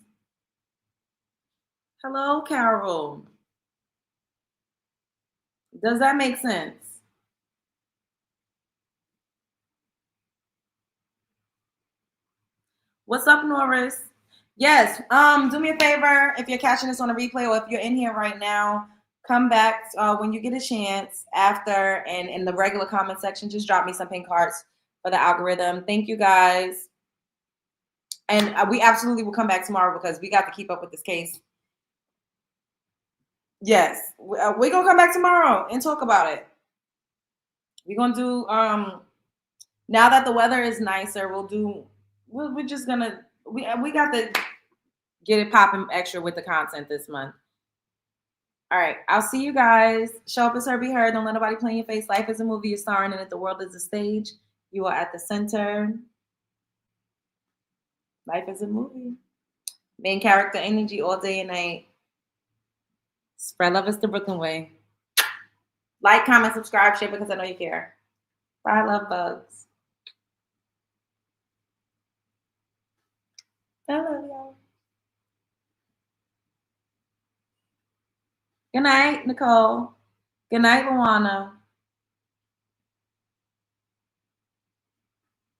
Hello, Carol. Does that make sense? What's up, Norris? Yes. Do me a favor, if you're catching this on a replay or if you're in here right now, come back when you get a chance after, and in the regular comment section, just drop me some pink hearts for the algorithm. Thank you guys. And we absolutely will come back tomorrow because we got to keep up with this case. Yes, we're gonna come back tomorrow and talk about it. We're gonna do now that the weather is nicer, we're just gonna we got to get it popping extra with the content this month. All right, I'll see you guys. Show up as her, be heard. Don't let nobody play in your face. Life is a movie you're starring in it. The world is a stage. You are at the center. Life is a movie. Main character energy all day and night. Spread love is the Brooklyn way. Like, comment, subscribe, share because I know you care. Bye, love bugs. I love y'all. Good night, Nicole. Good night, Luana.